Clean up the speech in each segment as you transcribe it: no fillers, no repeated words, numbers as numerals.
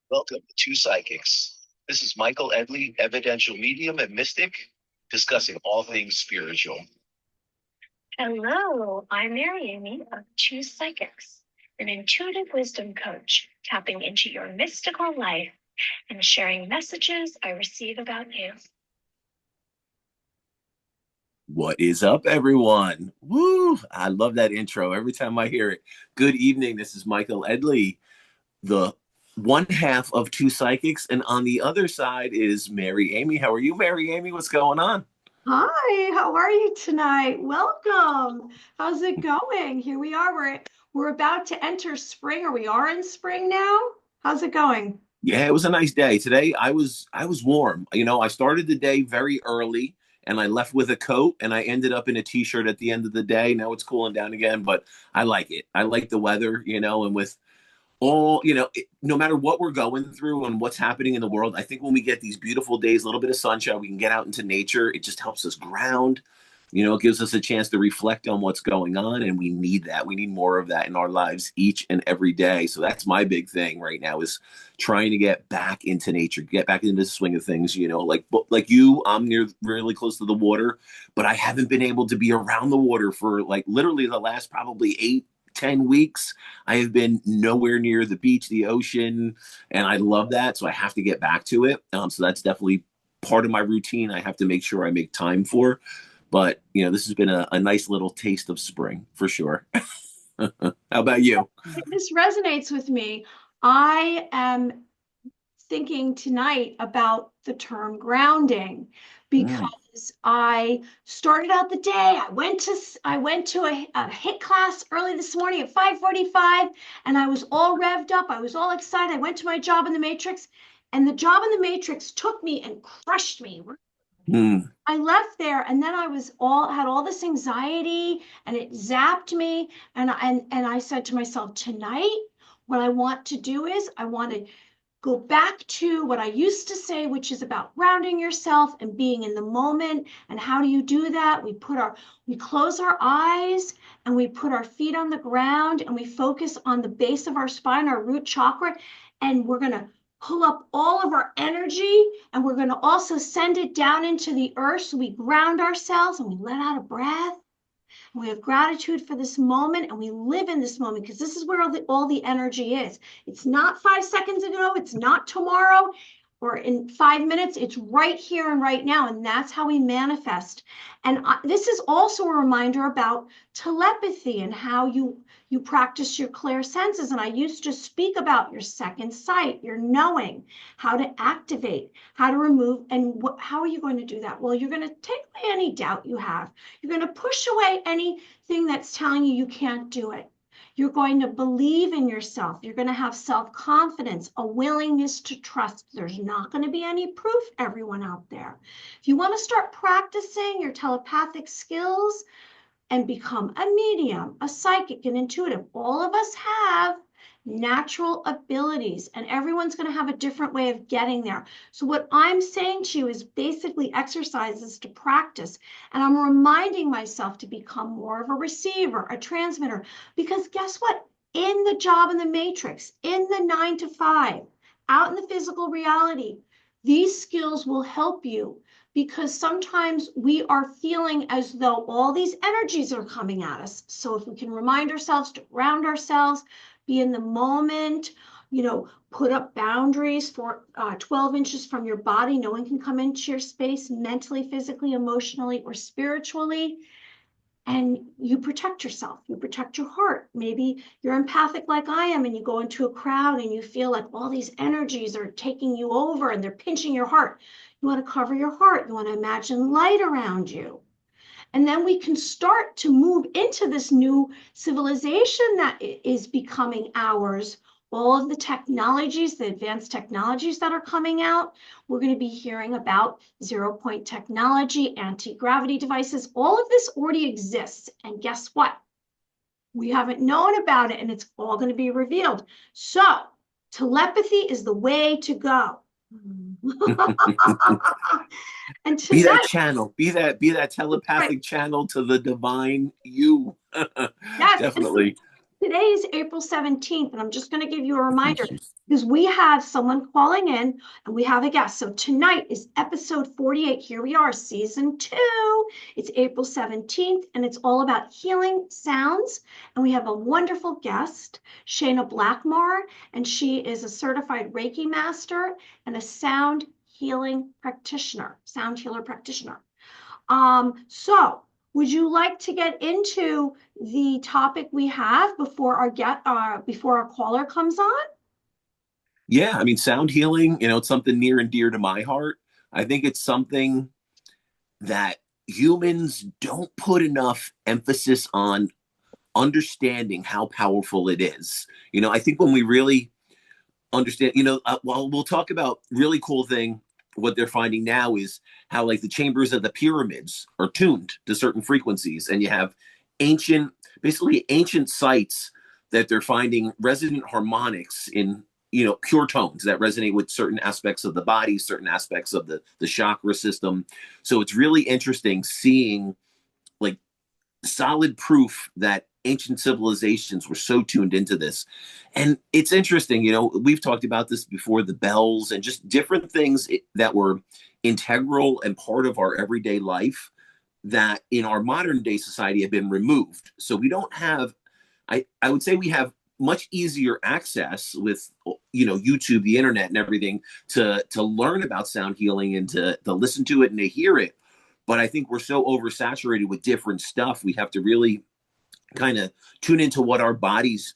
Welcome to Two Psychics. This is Michael Edley, evidential medium and mystic, discussing all things spiritual. Hello, I'm Mary Amy of Two Psychics, an intuitive wisdom coach, tapping into your mystical life and sharing messages I receive about you. What is up, everyone? Woo! I love that intro every time I hear it. Good evening. This is Michael Edley, the one half of Two Psychics, and on the other side is Mary Amy. How are you, Mary Amy? What's going on? Hi, how are you tonight? Welcome. How's it going? Here we are. We're about to enter spring, or we are in spring now. How's it going? Yeah, it was a nice day today. I was warm. I started the day very early, and I left with a coat, and I ended up in a t-shirt at the end of the day. Now it's cooling down again, but I like it. I like the weather, and with no matter what we're going through and what's happening in the world, I think when we get these beautiful days, a little bit of sunshine, we can get out into nature. It just helps us ground. It gives us a chance to reflect on what's going on, and we need that. We need more of that in our lives each and every day. So that's my big thing right now, is trying to get back into nature, get back into the swing of things. Like you, I'm near really close to the water, but I haven't been able to be around the water for like literally the last probably 8-10 weeks. I have been nowhere near the beach, the ocean, and I love that. So I have to get back to it. So that's definitely part of my routine. I have to make sure I make time for. But this has been a nice little taste of spring for sure. How about you? This resonates with me. I am thinking tonight about the term grounding because I started out the day. I went to a HIIT class early this morning at 5:45, and I was all revved up. I was all excited. I went to my job in the Matrix, and the job in the Matrix took me and crushed me. Mm. I left there, and then I had all this anxiety, and it zapped me. And I said to myself, tonight, what I want to do is I want to go back to what I used to say, which is about grounding yourself and being in the moment. And how do you do that? We close our eyes and we put our feet on the ground and we focus on the base of our spine, our root chakra, and we're going to pull up all of our energy, and we're going to also send it down into the earth. So we ground ourselves and we let out a breath. We have gratitude for this moment, and we live in this moment, because this is where all the energy is. It's not 5 seconds ago. It's not tomorrow or in 5 minutes. It's right here and right now. And that's how we manifest. And this is also a reminder about telepathy and how you practice your clear senses. And I used to speak about your second sight, your knowing, how to activate, how to remove. And how are you going to do that? Well, you're going to take away any doubt you have. You're going to push away anything that's telling you you can't do it. You're going to believe in yourself. You're going to have self-confidence, a willingness to trust. There's not going to be any proof, everyone out there. If you want to start practicing your telepathic skills and become a medium, a psychic, an intuitive, all of us have natural abilities, and everyone's going to have a different way of getting there. So what I'm saying to you is basically exercises to practice, and I'm reminding myself to become more of a receiver, a transmitter, because guess what? In the job in the Matrix, in the 9 to 5, out in the physical reality, these skills will help you, because sometimes we are feeling as though all these energies are coming at us. So if we can remind ourselves to ground ourselves, be in the moment, put up boundaries for 12 inches from your body. No one can come into your space mentally, physically, emotionally, or spiritually. And you protect yourself. You protect your heart. Maybe you're empathic like I am, and you go into a crowd and you feel like all these energies are taking you over and they're pinching your heart. You want to cover your heart. You want to imagine light around you. And then we can start to move into this new civilization that is becoming ours. All of the technologies, the advanced technologies that are coming out, we're going to be hearing about zero-point technology, anti-gravity devices. All of this already exists. And guess what? We haven't known about it, and it's all going to be revealed. So telepathy is the way to go. And tonight, be that channel, be that telepathic channel to the divine you. Yes. Definitely. Today is April 17th, and I'm just going to give you a reminder because we have someone calling in and we have a guest. So tonight is episode 48. Here we are, season 2. It's April 17th, and it's all about healing sounds. And we have a wonderful guest, Shayna Blackmar, and she is a certified Reiki Master and a sound healer practitioner. So would you like to get into the topic we have before our caller comes on? Yeah, I mean, sound healing, it's something near and dear to my heart. I think it's something that humans don't put enough emphasis on understanding how powerful it is. I think when we really understand, well, we'll talk about really cool thing. What they're finding now is how like the chambers of the pyramids are tuned to certain frequencies, and you have basically ancient sites that they're finding resonant harmonics in pure tones that resonate with certain aspects of the body, certain aspects of the chakra system. So it's really interesting seeing like solid proof that ancient civilizations were so tuned into this. And it's interesting, we've talked about this before, the bells and just different things that were integral and part of our everyday life that in our modern day society have been removed. So we don't have, I would say we have much easier access with YouTube, the internet and everything to learn about sound healing and to listen to it and to hear it. But I think we're so oversaturated with different stuff. We have to really kind of tune into what our bodies,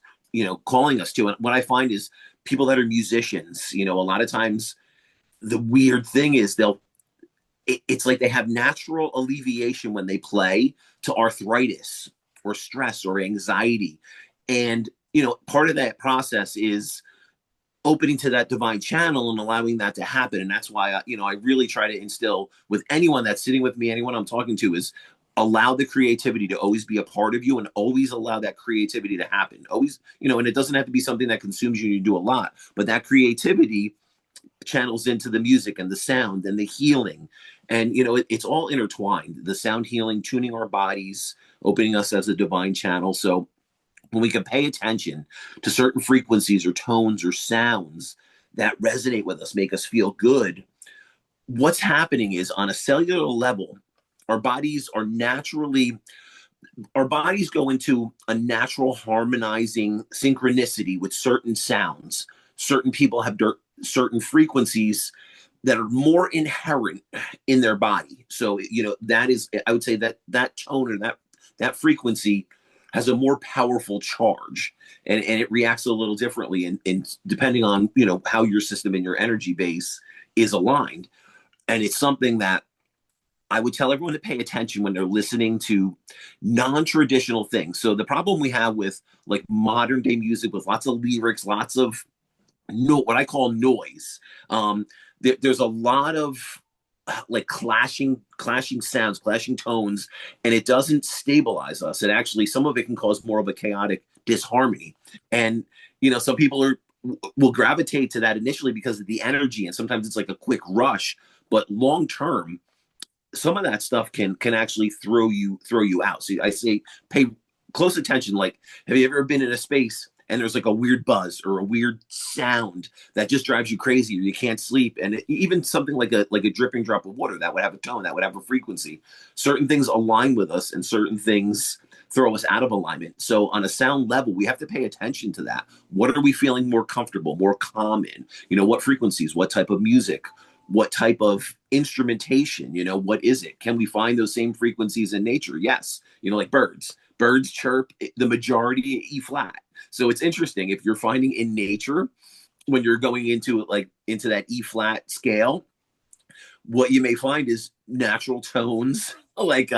calling us to. And what I find is people that are musicians, a lot of times the weird thing is it's like they have natural alleviation when they play to arthritis or stress or anxiety. And, part of that process is opening to that divine channel and allowing that to happen. And that's why, I really try to instill with anyone that's sitting with me, anyone I'm talking to, is allow the creativity to always be a part of you and always allow that creativity to happen. Always, and it doesn't have to be something that consumes you and you do a lot, but that creativity channels into the music and the sound and the healing. And, it's all intertwined. The sound healing, tuning our bodies, opening us as a divine channel. So when we can pay attention to certain frequencies or tones or sounds that resonate with us, make us feel good, what's happening is on a cellular level, our bodies go into a natural harmonizing synchronicity with certain sounds. Certain people have certain frequencies that are more inherent in their body. So, that is, I would say that tone or that frequency has a more powerful charge, and it reacts a little differently and depending on, how your system and your energy base is aligned. And it's something that I would tell everyone to pay attention when they're listening to non-traditional things. So the problem we have with like modern day music with lots of lyrics, lots of what I call noise. There's a lot of like clashing sounds, clashing tones, and it doesn't stabilize us. It actually, some of it can cause more of a chaotic disharmony. And, some people will gravitate to that initially because of the energy, and sometimes it's like a quick rush, but long term, some of that stuff can actually throw you out. So I say pay close attention. Like, have you ever been in a space and there's like a weird buzz or a weird sound that just drives you crazy or you can't sleep? And even something like a dripping drop of water that would have a tone, that would have a frequency. Certain things align with us and certain things throw us out of alignment. So on a sound level, we have to pay attention to that. What are we feeling more comfortable, more calm in? What frequencies, what type of music, what type of instrumentation, what is it? Can we find those same frequencies in nature? Yes. Like birds chirp the majority E flat. So it's interesting if you're finding in nature, when you're going into that E flat scale, what you may find is natural tones like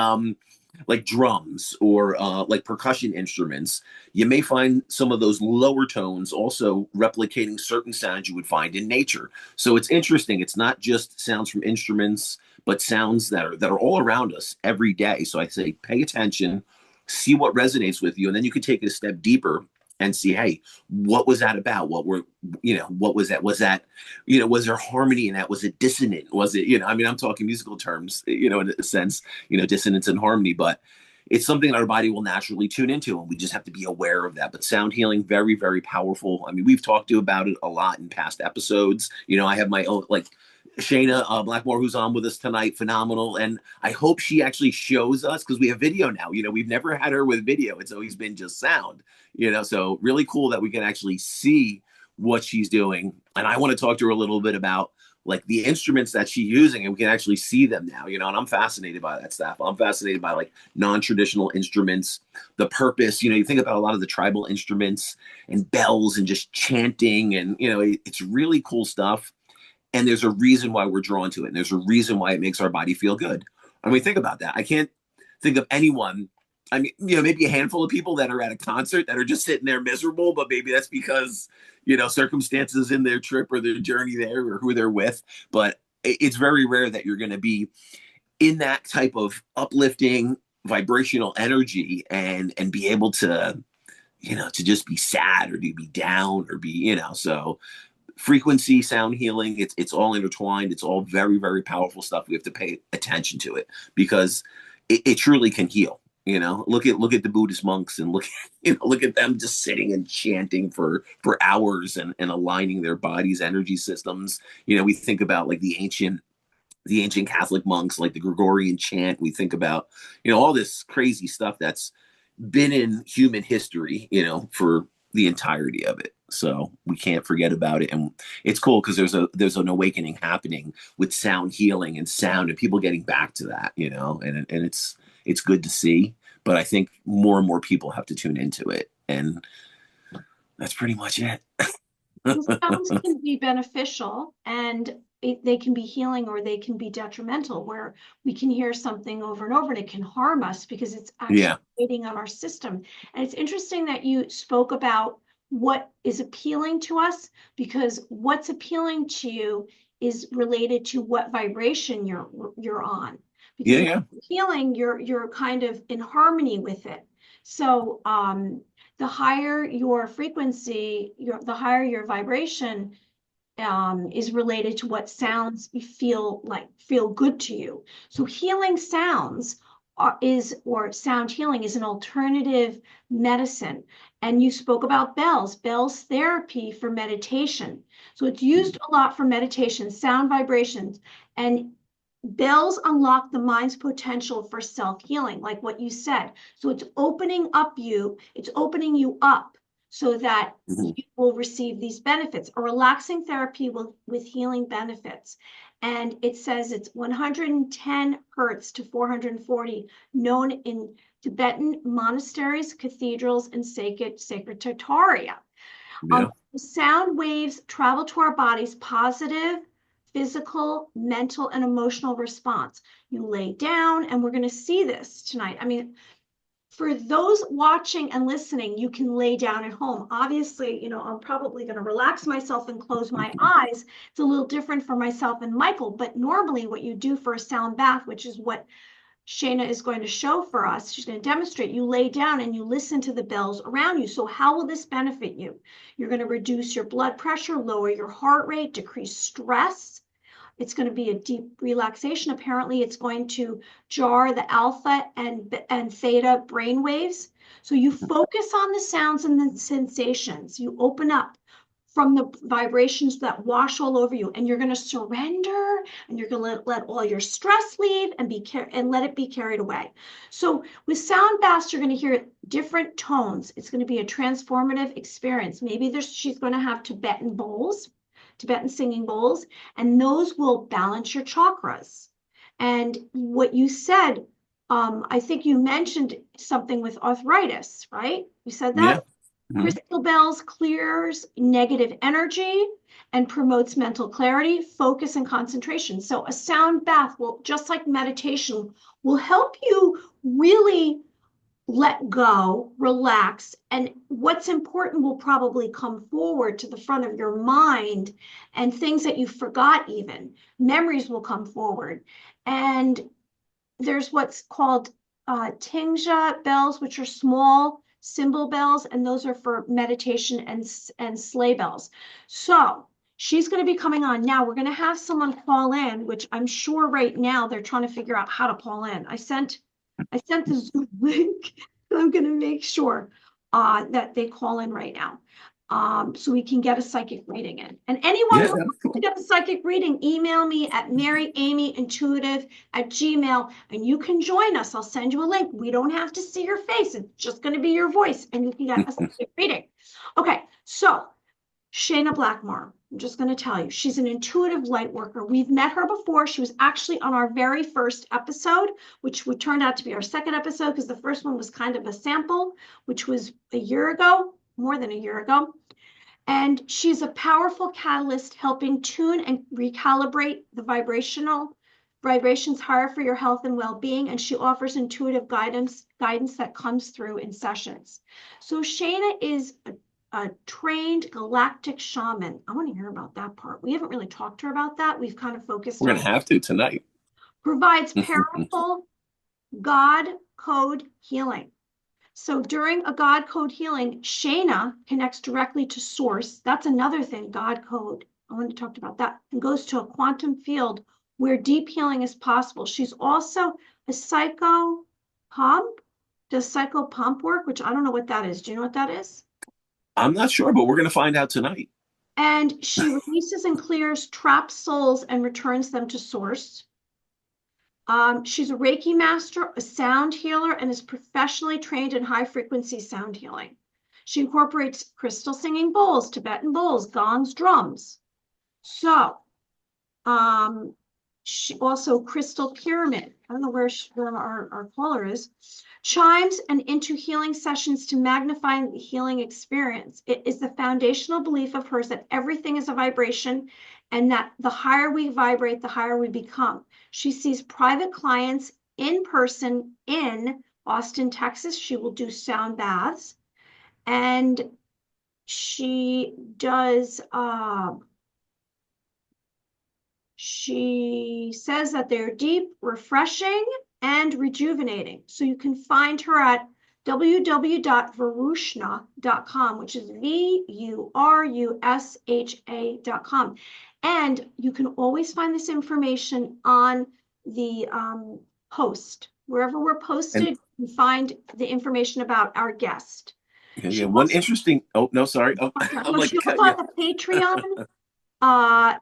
drums or like percussion instruments. You may find some of those lower tones also replicating certain sounds you would find in nature. So it's interesting. It's not just sounds from instruments, but sounds that are all around us every day. So I say, pay attention, see what resonates with you, and then you can take it a step deeper and see, hey, what was that about? What was that? Was there harmony in that? Was it dissonant? Was it, I'm talking musical terms, in a sense, dissonance and harmony, but it's something that our body will naturally tune into, and we just have to be aware of that. But sound healing, very, very powerful. I mean, we've talked to about it a lot in past episodes. You know, I have my own, like Shayna Blackmar, who's on with us tonight, phenomenal. And I hope she actually shows us, because we have video now. You know, we've never had her with video. It's always been just sound, you know, so really cool that we can actually see what she's doing. And I want to talk to her a little bit about like the instruments that she's using, and we can actually see them now, you know, and I'm fascinated by that stuff. I'm fascinated by like non-traditional instruments, the purpose, you know, you think about a lot of the tribal instruments and bells and just chanting, and, you know, it's really cool stuff. And there's a reason why we're drawn to it. And there's a reason why it makes our body feel good. I mean, think about that. I can't think of anyone. I mean, you know, maybe a handful of people that are at a concert that are just sitting there miserable, but maybe that's because, you know, circumstances in their trip or their journey there or who they're with. But it's very rare that you're going to be in that type of uplifting vibrational energy and be able to, you know, to just be sad or to be down or be, you know, so frequency, sound healing, it's all intertwined. It's all very, very powerful stuff. We have to pay attention to it because it truly can heal. You know, look at the Buddhist monks and look at them just sitting and chanting for hours and aligning their body's energy systems. You know, we think about like the ancient Catholic monks, like the Gregorian chant. We think about, you know, all this crazy stuff that's been in human history, you know, for the entirety of it. So we can't forget about it. And it's cool because there's an awakening happening with sound healing and sound and people getting back to that, you know, and it's good to see. But I think more and more people have to tune into it. And that's pretty much it. Sounds can be beneficial, and they can be healing, or they can be detrimental, where we can hear something over and over and it can harm us because it's actually waiting on our system. And it's interesting that you spoke about what is appealing to us, because what's appealing to you is related to what vibration you're on. Because healing, you're kind of in harmony with it. So the higher your frequency, the higher your vibration is related to what sounds feel good to you. So healing sounds or sound healing is an alternative medicine. And you spoke about bells therapy for meditation. So it's used a lot for meditation, sound vibrations, and bells unlock the mind's potential for self-healing, like what you said. So it's opening you up so that you will receive these benefits. A relaxing therapy with healing benefits. And it says it's 110 hertz to 440, known in Tibetan monasteries, cathedrals, and sacred territoria. Sound waves travel to our bodies, positive, physical, mental, and emotional response. You lay down, and we're going to see this tonight. I mean, for those watching and listening, you can lay down at home. Obviously, you know, I'm probably going to relax myself and close my eyes. It's a little different for myself and Michael, but normally what you do for a sound bath, which is what Shayna is going to show for us, she's going to demonstrate, you lay down and you listen to the bells around you. So how will this benefit you? You're going to reduce your blood pressure, lower your heart rate, decrease stress. It's going to be a deep relaxation. Apparently, it's going to jar the alpha and theta brain waves. So you focus on the sounds and the sensations. You open up from the vibrations that wash all over you, and you're going to surrender, and you're going to let all your stress leave and let it be carried away. So with sound baths, you're going to hear different tones. It's going to be a transformative experience. Maybe she's going to have Tibetan singing bowls, and those will balance your chakras. And what you said, I think you mentioned something with arthritis, right? You said that? Yeah. Crystal bells clears negative energy and promotes mental clarity, focus, and concentration. So a sound bath will, just like meditation, will help you really let go, relax, and what's important will probably come forward to the front of your mind, and things that you forgot, even memories will come forward. And there's what's called tingja bells, which are small cymbal bells, and those are for meditation, and sleigh bells. So she's going to be coming on now. We're going to have someone call in, which I'm sure right now they're trying to figure out how to call in. I sent I sent the Zoom link. I'm going to make sure that they call in right now, so we can get a psychic reading in. And anyone Yeah, who that's wants to cool. get a psychic reading, email me at maryamyintuitive@gmail, and you can join us. I'll send you a link. We don't have to see your face. It's just going to be your voice, and you can get a psychic reading. Okay, so Shayna Blackmar, I'm just going to tell you, she's an intuitive light worker. We've met her before. She was actually on our very first episode, which would turned out to be our second episode because the first one was kind of a sample, which was a year ago, more than a year ago. And she's a powerful catalyst helping tune and recalibrate the vibrations higher for your health and well-being. And she offers intuitive guidance that comes through in sessions. So Shayna is a trained galactic shaman. I want to hear about that part. We haven't really talked to her about that. We've kind of focused We're on gonna have to tonight. provides powerful God code healing. So during a God code healing, Shayna connects directly to source. That's another thing, God code. I want to talk about that. And goes to a quantum field where deep healing is possible. She's also a psycho pump, does psycho pump work, which I don't know what that is. Do you know what that is? I'm not sure, but we're gonna find out tonight. And she releases and clears trapped souls and returns them to source. She's a Reiki master, a sound healer, and is professionally trained in high frequency sound healing. She incorporates crystal singing bowls, Tibetan bowls, gongs, drums. So, she also crystal pyramid. I don't know where our caller is. Chimes and into healing sessions to magnify the healing experience. It is the foundational belief of hers that everything is a vibration and that the higher we vibrate, the higher we become. She sees private clients in person in Austin, Texas. She will do sound baths. And she does, she says that they're deep, refreshing, and rejuvenating. So you can find her at www.varushna.com, which is VURUSHA.com. And you can always find this information on the post. Wherever we're posted, And you can find the information about our guest. yeah, one interesting. Oh no, sorry. Oh, I'm like She cut also you. has a Patreon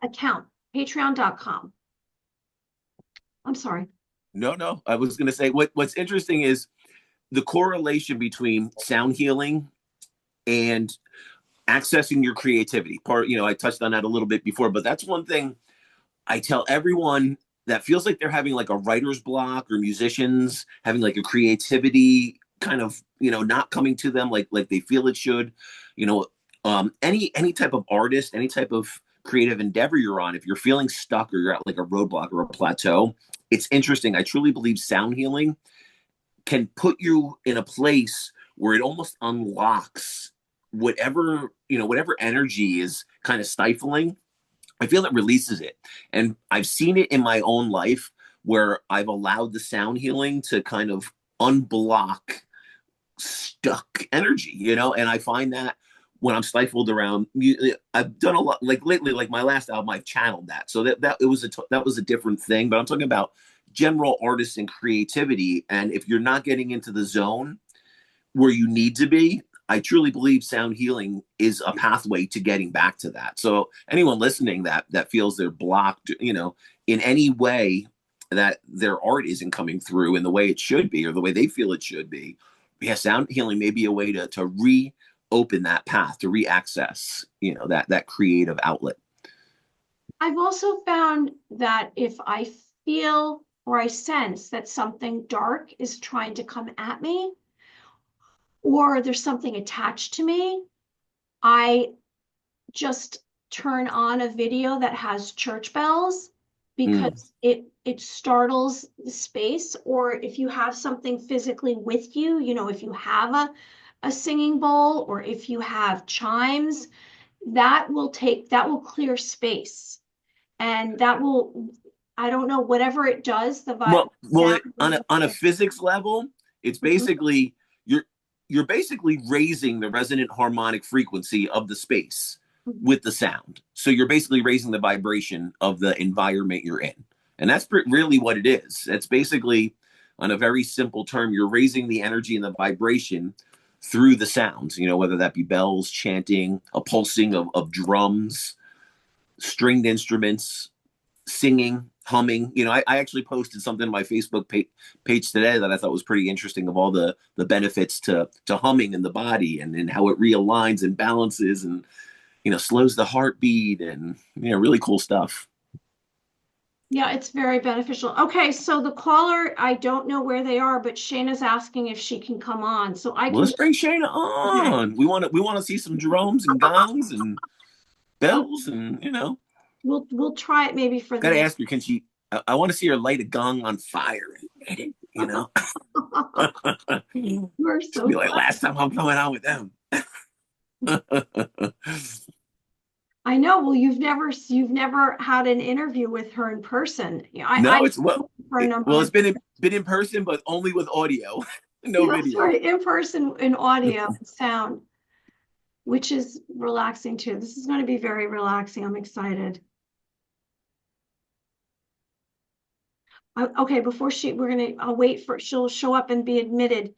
account, patreon.com. I'm sorry. No. I was gonna say what's interesting is the correlation between sound healing and accessing your creativity. I touched on that a little bit before, but that's one thing I tell everyone that feels like they're having like a writer's block, or musicians having like a creativity kind of, not coming to them like they feel it should. You know, any type of artist, any type of creative endeavor you're on, if you're feeling stuck or you're at like a roadblock or a plateau, it's interesting. I truly believe sound healing can put you in a place where it almost unlocks whatever energy is kind of stifling. I feel it releases it. And I've seen it in my own life where I've allowed the sound healing to kind of unblock stuck energy, and I find that when I'm stifled around I've done a lot, like lately, like my last album, I've channeled that. So that was a different thing, but I'm talking about general artists and creativity. And if you're not getting into the zone where you need to be, I truly believe sound healing is a pathway to getting back to that. So anyone listening that feels they're blocked, in any way, that their art isn't coming through in the way it should be or the way they feel it should be, yeah, sound healing may be a way to reopen that path, to re-access, that creative outlet. I've also found that if I feel or I sense that something dark is trying to come at me, or there's something attached to me, I just turn on a video that has church bells because it startles the space. Or if you have something physically with you, if you have a singing bowl, or if you have chimes, that will clear space. And that will, I don't know, whatever it does, On a physics level, it's basically you're basically raising the resonant harmonic frequency of the space with the sound. So you're basically raising the vibration of the environment you're in. And that's really what it is. It's basically on a very simple term, you're raising the energy and the vibration through the sounds, whether that be bells, chanting, a pulsing of drums, stringed instruments, singing, humming. I actually posted something on my Facebook page today that I thought was pretty interesting of all the benefits to humming in the body, and how it realigns and balances and slows the heartbeat, and really cool stuff. Yeah, it's very beneficial. Okay, so the caller, I don't know where they are, but Shayna's asking if she can come on. So I Well, can. let's bring Shayna on. We want to see some drums and gongs and bells, and We'll try it maybe for gotta the. ask her, can she? I want to see her light a gong on fire and hit it. You're so Be like, last time I'm coming on with them. I know. Well, you've never had an interview with her in person. No, it's for it's been in person, but only with audio, no yeah, video. sorry, in person, in audio and sound, which is relaxing too. This is going to be very relaxing. I'm excited. Okay, I'll wait for she'll show up and be admitted.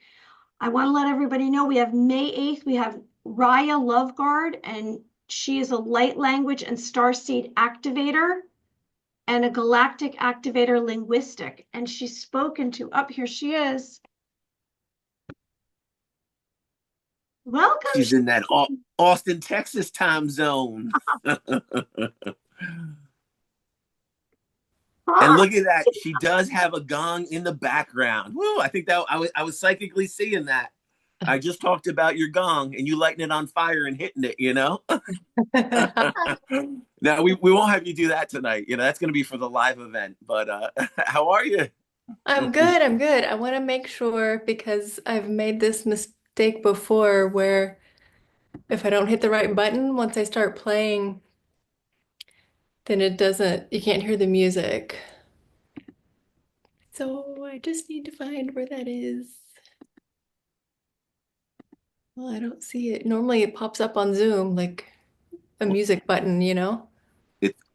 I want to let everybody know we have May 8th. We have Raya Loveguard, and she is a light language and starseed activator and a galactic activator linguistic. And she's spoken to, up here she is. Welcome. She's in that Austin, Texas time zone. And look at that. She does have a gong in the background. Woo, I think that I was psychically seeing that. I just talked about your gong and you lighting it on fire and hitting it, Now we won't have you do that tonight. That's going to be for the live event. But how are you? I'm good. I'm good. I want to make sure because I've made this mistake before where if I don't hit the right button once I start playing, then you can't hear the music. So I just need to find where that is. Well, I don't see it. Normally it pops up on Zoom like a music button,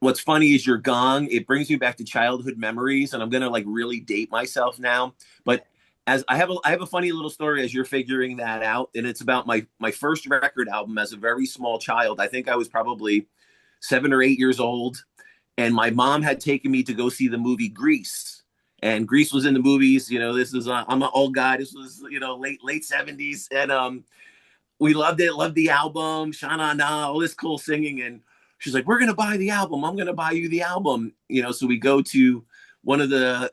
What's funny is your gong. It brings me back to childhood memories, and I'm gonna like really date myself now. But as I have a funny little story as you're figuring that out, and it's about my first record album as a very small child. I think I was probably 7 or 8 years old, and my mom had taken me to go see the movie Grease. And Grease was in the movies. This is I'm an old guy. This was late 70s, and we loved it, loved the album, Shana Na, all this cool singing. And she's like, we're going to buy the album. I'm going to buy you the album. So we go to one of the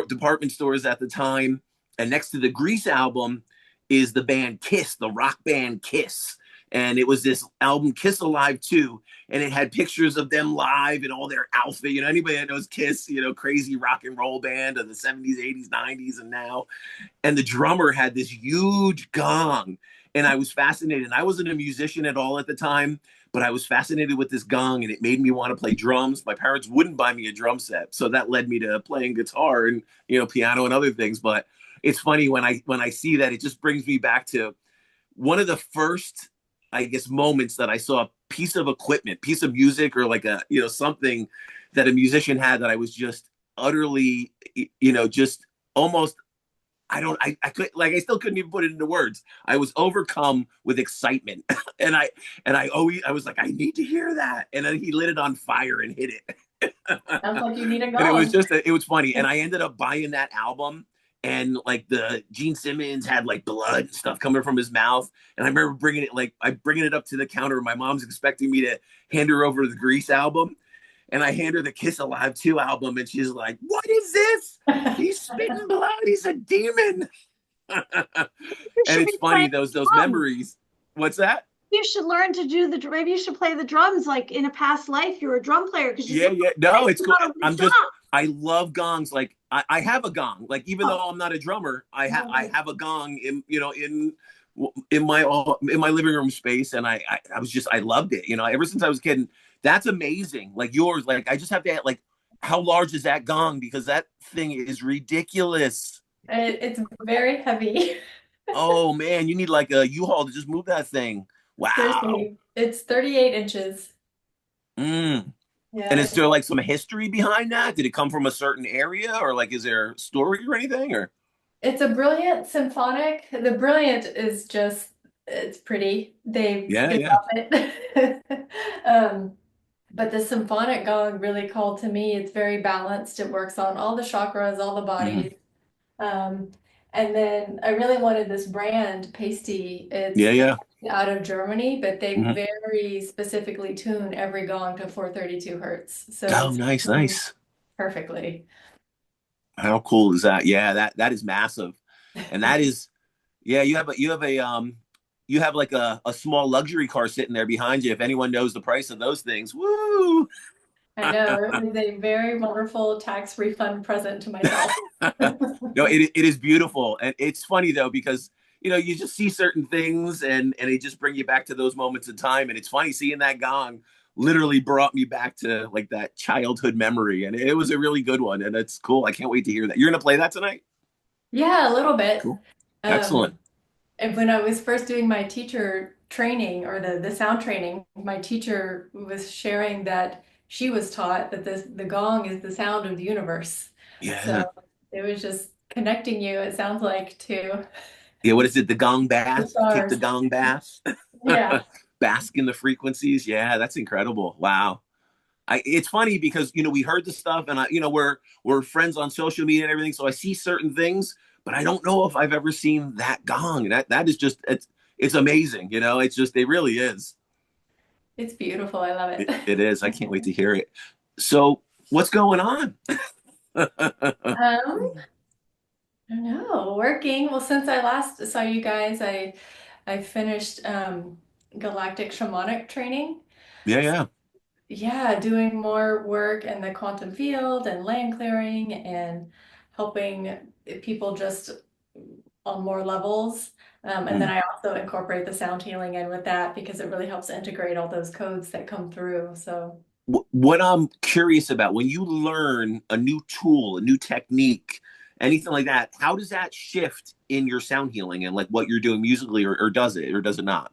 department stores at the time. And next to the Grease album is the band Kiss, the rock band Kiss. And it was this album, Kiss Alive 2. And it had pictures of them live and all their outfit. Anybody that knows Kiss, crazy rock and roll band of the 70s, 80s, 90s, and now. And the drummer had this huge gong. And I was fascinated. I wasn't a musician at all at the time, but I was fascinated with this gong, and it made me want to play drums. My parents wouldn't buy me a drum set, so that led me to playing guitar and piano and other things. But it's funny when I see that, it just brings me back to one of the first, I guess, moments that I saw a piece of equipment, piece of music, or like a something that a musician had that I was just utterly just almost. I could I still couldn't even put it into words. I was overcome with excitement. and I was like, I need to hear that. And then he lit it on fire and hit it. Sounds like you need a gong. And it was funny. And I ended up buying that album, and like the Gene Simmons had like blood and stuff coming from his mouth. And I remember bringing it up to the counter. My mom's expecting me to hand her over the Grease album. And I hand her the Kiss Alive 2 album, and she's like, what is this? He's spitting blood. He's a demon. And it's funny, those memories. What's that? You should learn to do maybe you should play the drums like in a past life. You were a drum player. Yeah. No, it's cool. I love gongs. Like I have a gong. Like even though I'm not a drummer, I have a gong in my living room space, and I loved it. Ever since I was a kid. That's amazing. Like yours, like I just have to add, like, how large is that gong? Because that thing is ridiculous. It's very heavy. Oh man, you need like a U-Haul to just move that thing. Wow. Seriously, it's 38 inches. Yeah. And is there like some history behind that? Did it come from a certain area, or like is there a story or anything? Or It's a brilliant symphonic. The brilliant is just, it's pretty. Yeah, They yeah. love it. Um, but the symphonic gong really called to me. It's very balanced. It works on all the chakras, all the Mhm. bodies. Um, and then I really wanted this brand, Pasty. Yeah, It's yeah. out of Germany, but they Mhm. very specifically tune every gong to 432 hertz. So Oh, it's nice, tuned nice. perfectly. How cool is that? Yeah, that is massive. And that is, yeah, you have like a small luxury car sitting there behind you. If anyone knows the price of those things, woo! I know it was a very wonderful tax refund present to myself. No, it is beautiful, and it's funny though because you just see certain things, and they just bring you back to those moments in time, and it's funny seeing that gong literally brought me back to like that childhood memory, and it was a really good one, and it's cool. I can't wait to hear that. You're gonna play that tonight? Yeah, a little bit. Cool, excellent. Um, and when I was first doing my teacher training or the sound training, my teacher was sharing that she was taught that the gong is the sound of the universe. Yeah, So it was just connecting you, it sounds like, to yeah. What is it? The gong the bath? Take the stars. gong bath. Yeah. Bask in the frequencies. Yeah, that's incredible. Wow. It's funny because we heard the stuff, and we're friends on social media and everything, so I see certain things, but I don't know if I've ever seen that gong. That is just it's amazing. It's just it really is. It's beautiful. I love It is. I can't wait it. to hear it. So what's going on? Um, I don't know, working. Well, since I last saw you guys, I finished galactic shamanic training. Yeah, yeah. Yeah, doing more work in the quantum field and land clearing and helping people just on more levels. And then Mm. I also incorporate the sound healing in with that because it really helps integrate all those codes that come through. So, What I'm curious about, when you learn a new tool, a new technique, anything like that, how does that shift in your sound healing and like what you're doing musically, or does it, or does it not?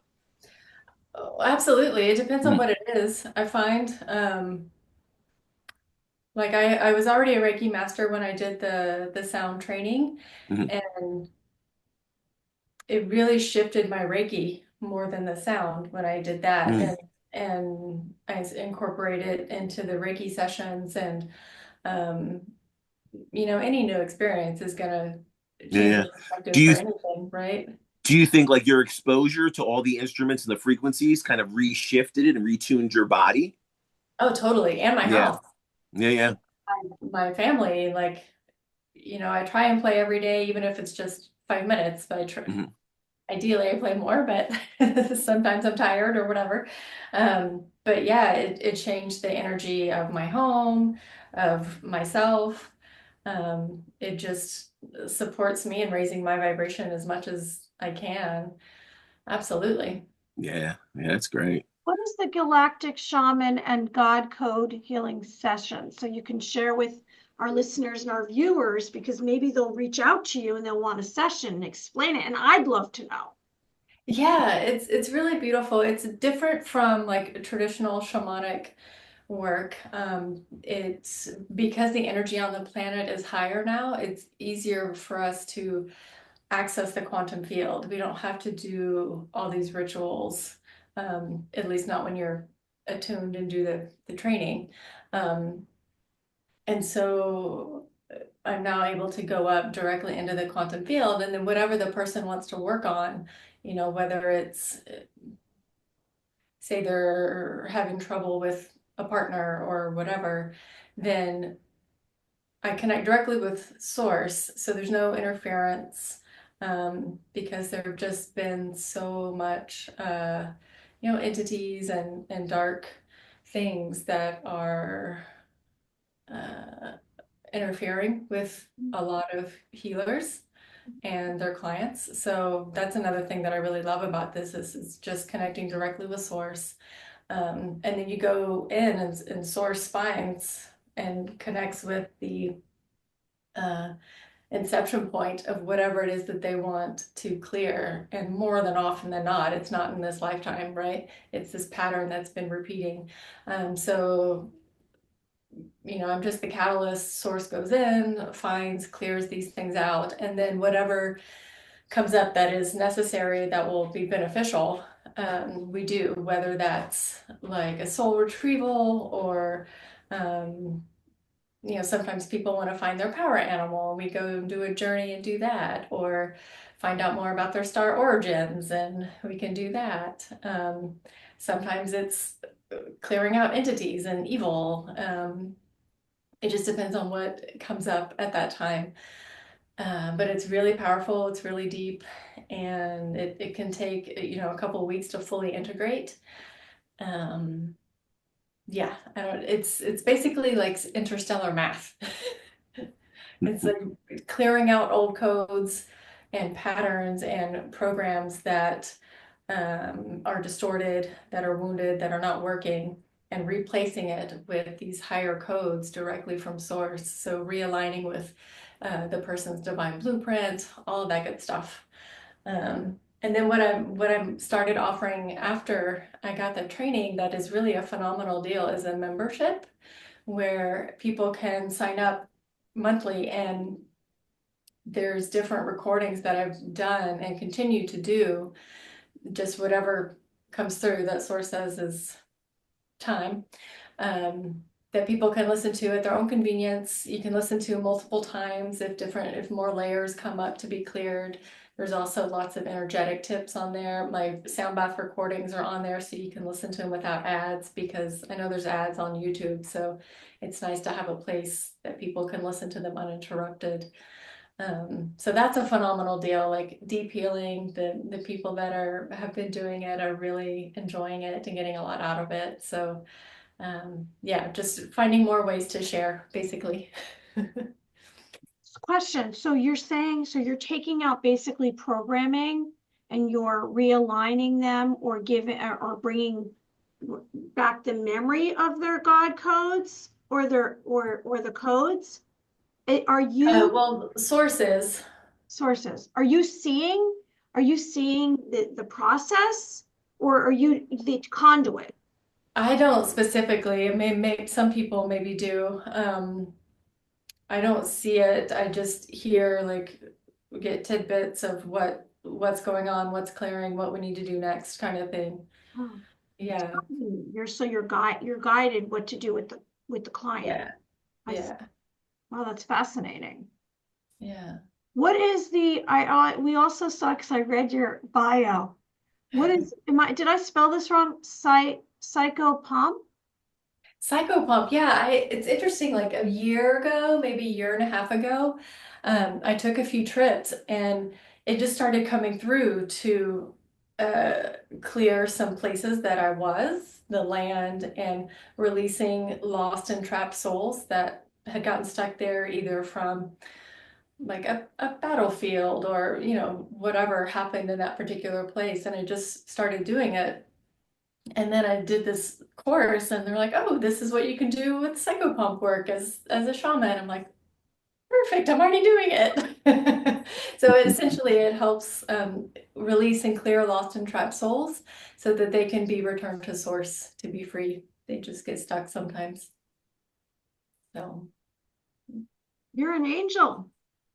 oh, absolutely. It depends on Mm, what it is. I find, like I was already a Reiki master when I did the sound training, mm, and it really shifted my Reiki more than the sound when I did that. mm. And I incorporated it into the Reiki sessions and um, any new experience is gonna Yeah, change yeah. your Do perspective for you anything, right? do you think like your exposure to all the instruments and the frequencies kind of reshifted it and retuned your body? Oh, totally. And my Yeah, health, yeah, yeah. my family, like, I try and play every day, even if it's just 5 minutes, but Mhm. ideally I play more, but sometimes I'm tired or whatever. But yeah, it changed the energy of my home, of myself. It just supports me in raising my vibration as much as I can. Absolutely. Yeah, yeah, that's great. What is the Galactic Shaman and God Code Healing Session? So you can share with our listeners and our viewers because maybe they'll reach out to you and they'll want a session and explain it. And I'd love to know. Yeah, it's really beautiful. It's different from like traditional shamanic work. It's because the energy on the planet is higher now, it's easier for us to access the quantum field. We don't have to do all these rituals, at least not when you're attuned and do the training. Um, and so I'm now able to go up directly into the quantum field, and then whatever the person wants to work on, whether it's, say they're having trouble with a partner or whatever, then I connect directly with source, so there's no interference, because there have just been so much, entities and dark things that are uh, interfering with a lot of healers and their clients. So that's another thing that I really love about this is just connecting directly with source. And then you go in and source finds and connects with the uh, inception point of whatever it is that they want to clear. And more than often than not, it's not in this lifetime, right? It's this pattern that's been repeating. So I'm just the catalyst. Source goes in, finds, clears these things out, and then whatever comes up that is necessary that will be beneficial, we do, whether that's like a soul retrieval or sometimes people want to find their power animal, and we go and do a journey and do that, or find out more about their star origins, and we can do that. Sometimes it's clearing out entities and evil. It just depends on what comes up at that time. But it's really powerful, it's really deep, and it can take, a couple of weeks to fully integrate. Um, yeah, I don't, it's basically like interstellar math. It's like clearing out old codes and patterns and programs that are distorted, that are wounded, that are not working, and replacing it with these higher codes directly from source. So realigning with the person's divine blueprint, all of that good stuff. And then what I'm started offering after I got the training that is really a phenomenal deal is a membership where people can sign up monthly, and there's different recordings that I've done and continue to do, just whatever comes through that source says is time, that people can listen to at their own convenience. You can listen to multiple times if more layers come up to be cleared. There's also lots of energetic tips on there. My sound bath recordings are on there so you can listen to them without ads, because I know there's ads on YouTube, so it's nice to have a place that people can listen to them uninterrupted. So that's a phenomenal deal, like deep healing. The people that have been doing it are really enjoying it and getting a lot out of it. So yeah, just finding more ways to share, basically. Question. So you're saying, so you're taking out basically programming and you're realigning them or giving or bringing back the memory of their God codes or or the codes. Are you Well, sources. sources? Are you seeing the process, or are you the conduit? I don't specifically. Maybe some people maybe do. I don't see it. I just hear, like, get tidbits of what's going on, what's clearing, what we need to do next, kind of thing. Oh, Yeah, you're guided what to do with the client. yeah, I see. yeah, Wow, that's fascinating. yeah. What is the we also saw, because I read your bio. What is did I spell this wrong? Psychopomp? Psychopomp, yeah, it's interesting. Like a year ago, maybe a year and a half ago, I took a few trips, and it just started coming through to clear some places that I was, the land, and releasing lost and trapped souls that had gotten stuck there, either from like a battlefield or, whatever happened in that particular place. And I just started doing it. And then I did this course, and they're like, "Oh, this is what you can do with psychopomp work as a shaman." I'm like, "Perfect, I'm already doing it." So essentially it helps release and clear lost and trapped souls so that they can be returned to source to be free. They just get stuck sometimes. So You're an angel.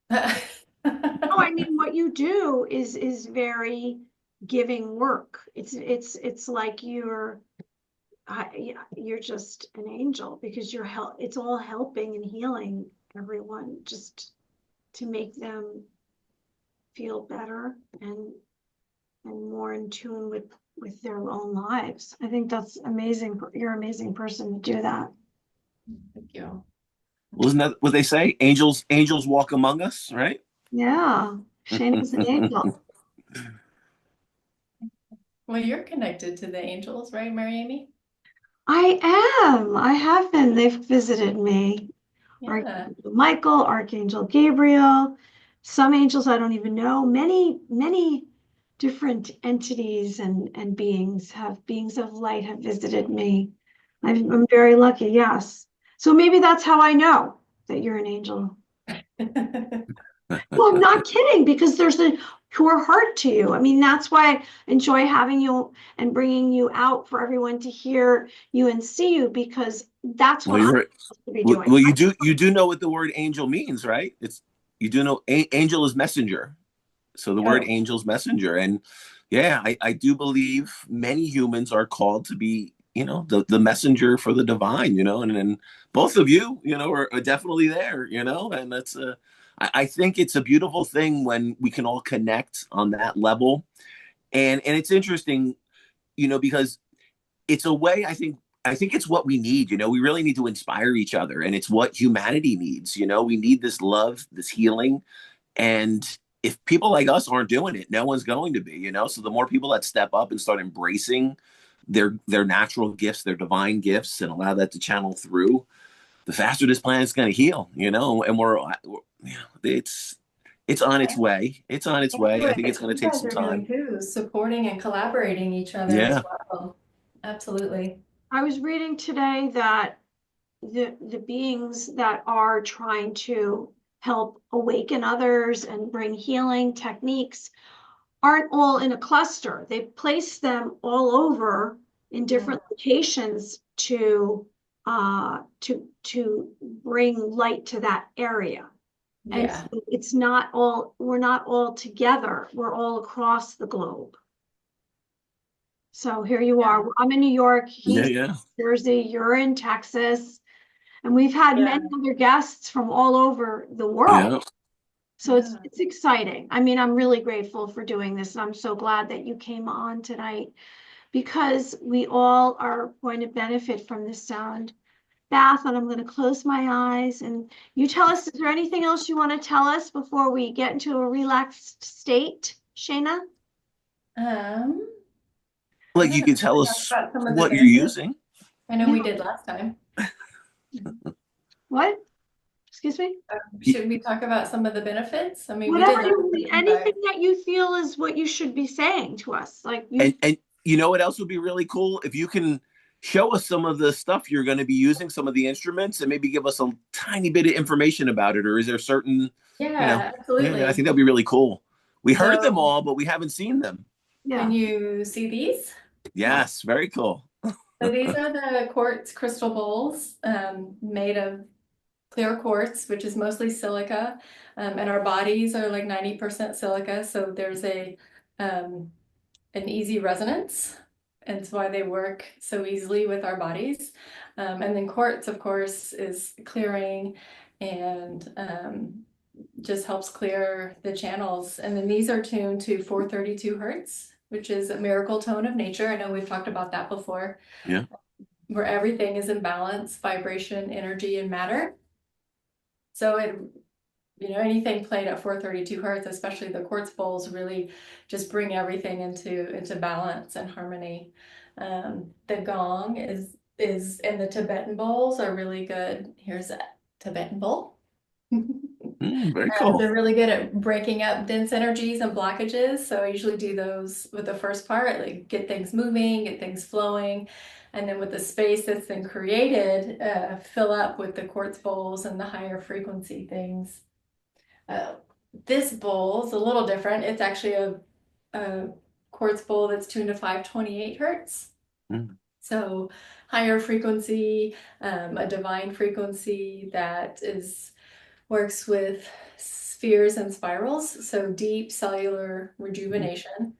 No, I mean, what you do is very giving work. It's like you're just an angel, because it's all helping and healing everyone, just to make them feel better and more in tune with their own lives. I think that's amazing. You're an amazing person to do that. Thank you. Wasn't that what they say? Angels walk among us, right? Yeah, Shayna's an angel. Well, you're connected to the angels, right, Mary Amy? I am. I have been. They've visited me. Yeah. Archangel Michael, Archangel Gabriel, some angels I don't even know. Many different entities and beings of light have visited me. I'm very lucky, yes. So maybe that's how I know that you're an angel. Well, I'm not kidding, because who are hurt to you. I mean, that's why I enjoy having you and bringing you out for everyone to hear you and see you, because that's Well, what I'm you're supposed to be doing. well. You do know what the word angel means, right? It's you do know angel is messenger. So the word Oh, angel's messenger, and yeah, I do believe many humans are called to be, the messenger for the divine, and both of you, are definitely there, and that's I think it's a beautiful thing when we can all connect on that level, and it's interesting, because it's a way I think it's what we need. We really need to inspire each other, and it's what humanity needs. We need this love, this healing, and if people like us aren't doing it, no one's going to be. So the more people that step up and start embracing their natural gifts, their divine gifts, and allow that to channel through, the faster this planet's going to heal. And it's on its way. It's on its way. I What think it's going you to take guys some are doing time. too, supporting and collaborating each other as Yeah. well. Absolutely. I was reading today that the beings that are trying to help awaken others and bring healing techniques aren't all in a cluster. They place them all over in different locations to bring light to that area. And Yeah. so we're not all together. We're all across the globe. So here you are. I'm in New York, Yeah. he's in Yeah. Jersey, you're in Texas, and we've had Yeah. many other guests from all over the world. Yeah. So Yeah. it's exciting. I mean, I'm really grateful for doing this, and I'm so glad that you came on tonight, because we all are going to benefit from this sound bath. And I'm going to close my eyes, and you tell us, is there anything else you want to tell us before we get into a relaxed state, Shayna? Um, I Like don't you know. can Should tell we talk us about some of the what you're benefits? using. I know Yeah. we did last time. What? Excuse me? Should we talk about some of the benefits? I mean, we Whatever did last you, time, anything but that you feel is what you should be saying to us. Like you, And you know what else would be really cool? If you can show us some of the stuff you're going to be using, some of the instruments, and maybe give us a tiny bit of information about it. Or is there certain, you know, yeah, yeah, I absolutely. think that'd be really cool. We heard them So all, but we haven't seen them. can yeah, you see these? yeah. Yes, very cool. So these are the quartz crystal bowls made of clear quartz, which is mostly silica, and our bodies are like 90% silica. So there's an easy resonance, and it's why they work so easily with our bodies. And then quartz, of course, is clearing and just helps clear the channels. And then these are tuned to 432 hertz, which is a miracle tone of nature. I know we've talked about that before, Yeah. where everything is in balance, vibration, energy, and matter. So anything played at 432 hertz, especially the quartz bowls, really just bring everything into balance and harmony. The gong is and the Tibetan bowls are really good. Here's a Tibetan bowl. Very cool. They're really good at breaking up dense energies and blockages. So I usually do those with the first part, like get things moving, get things flowing. And then with the space that's been created, fill up with the quartz bowls and the higher frequency things. Uh, this bowl is a little different. It's actually a quartz bowl that's tuned to 528 hertz. Mm. So higher frequency, a divine frequency that works with spheres and spirals. So deep cellular rejuvenation.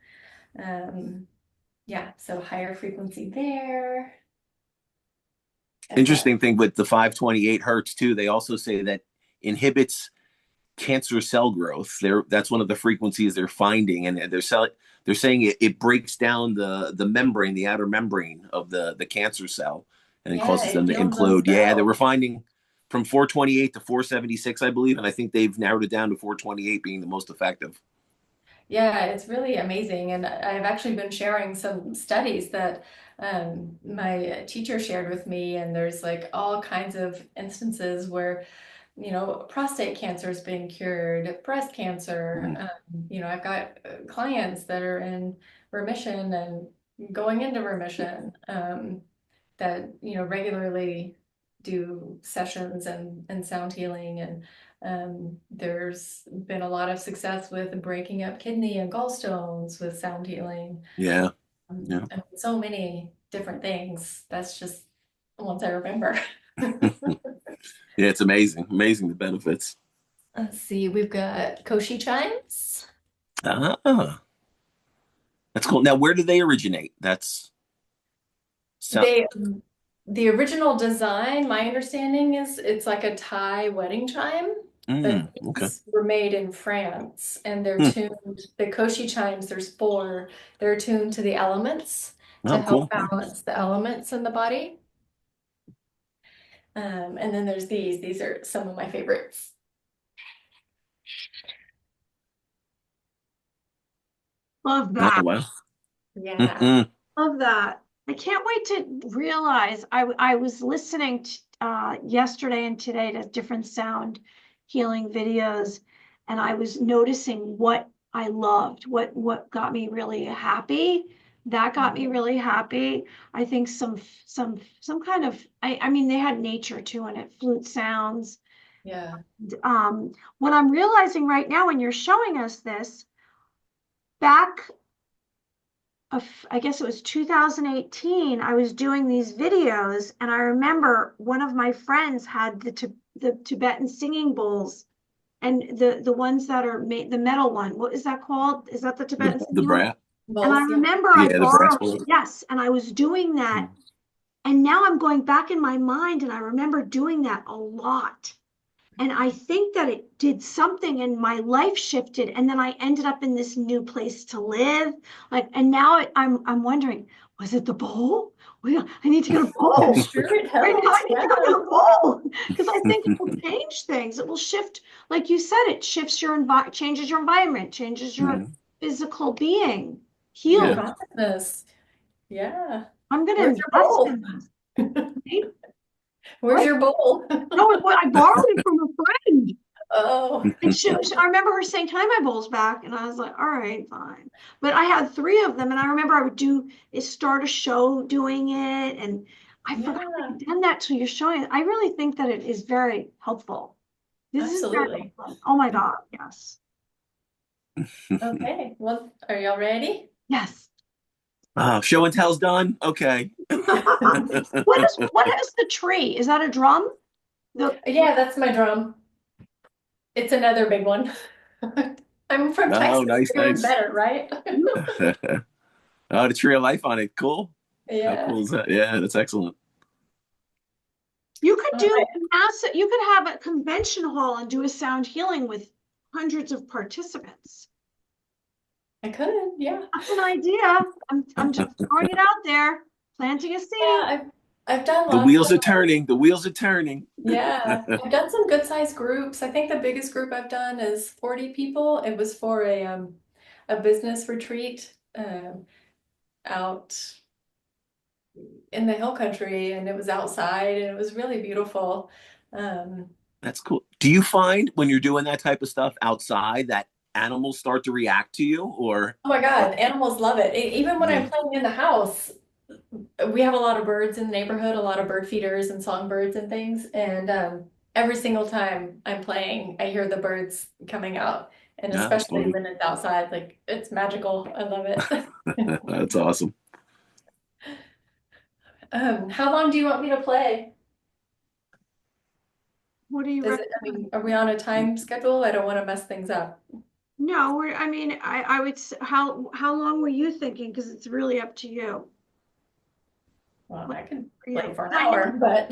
Yeah, so higher frequency there. I've got Interesting thing with the 528 hertz too. They also say that inhibits cancer cell growth. That's one of the frequencies they're finding, and they're saying it breaks down the membrane, the outer membrane of the cancer cell, and it yeah, causes it them to heals those implode. Yeah, they cells. were finding from 428 to 476, I believe, and I think they've narrowed it down to 428 being the most effective. Yeah, it's really amazing. And I've actually been sharing some studies that my teacher shared with me, and there's like all kinds of instances where, prostate cancer is being cured, breast cancer. Mm. I've got clients that are in remission and going into remission that, regularly do sessions and sound healing and There's been a lot of success with breaking up kidney and gallstones with sound healing. Yeah. And so many different things. That's just the ones I remember. Yeah, it's amazing. Amazing the benefits. Let's see, we've got Koshi chimes. Ah, that's cool. Now, where do they originate? That's so. They the original design, my understanding is it's like a Thai wedding chime, but Okay. these were made in France and they're Hmm. tuned, the Koshi chimes, there's four, they're tuned to the elements to Oh, help cool. balance the elements in the body. And then there's these are some of my favorites. Love Oh, that. wow. Yeah. Love that. I can't wait to realize I was listening to, yesterday and today to different sound healing videos, and I was noticing what I loved, what got me really happy. That got me really happy. I think some kind of I mean they had nature too in it, flute sounds. Yeah. What I'm realizing right now when you're showing us this, back I guess it was 2018, I was doing these videos, and I remember one of my friends had the Tibetan singing bowls, and the ones that are made, the metal one. What is that called? Is that the Tibetan The singing one? brass. And I Bowls, yeah. remember I Yeah, the brass borrowed, bowl. yes, and I was doing that, and now I'm going back in my mind, and I remember doing that a lot. And I think that it did something and my life shifted. And then I ended up in this new place to live. Like, and now I'm wondering, was it the bowl? Well, I need to get a I'm bowl. sure it Right now, I helps. need to Yeah. go get a bowl because I think it will change things. It will shift, like you said, it shifts your changes your environment, changes your physical being, Your heals. Yeah. consciousness. Yeah. I'm going to Where's your invest bowl? in this. Right? Where's your bowl? No, I borrowed it from a friend. Oh. And I remember her saying, "Can I have my bowls back?" And I was like, "All right, fine." But I had three of them, and I remember I would start a show doing it, and I forgot Yeah, I'd done that till you're showing it. I really think that it is very helpful. This is very absolutely. helpful. Oh my God, yes, Okay. Well, are y'all ready? yes. Show and tell's done. Okay. What is the tree? Is that a drum? The Yeah, that's my drum. It's another big one. I'm from Oh, Texas. nice, Even nice. better, right? Oh, the tree of life on it. Cool. How Yeah. cool is that? Yeah, that's excellent. You could All do right. massive. You could have a convention hall and do a sound healing with hundreds of participants. I could, yeah. That's an idea. I'm just throwing it out there, planting a Yeah, seed. I've done The lots wheels of are turning. The wheels are turning. yeah. I've done some good sized groups. I think the biggest group I've done is 40 people. It was for a business retreat out in the hill country and it was outside and it was really beautiful. Um, That's cool. Do you find when you're doing that type of stuff outside that animals start to react to you oh my God, animals love it. Even when yeah. I'm playing in the house, we have a lot of birds in the neighborhood, a lot of bird feeders and songbirds and things. And every single time I'm playing, I hear the birds coming out. And Yeah, that's especially funny. when it's outside, like it's magical. I love it. That's awesome. How long do you want me to play? What do you Does it, I recommend? mean, are we on a time schedule? I don't want to mess things up. No, I mean, I would, how long were you thinking? Because it's really up to you. Well, I could For play you. for an I know hour, but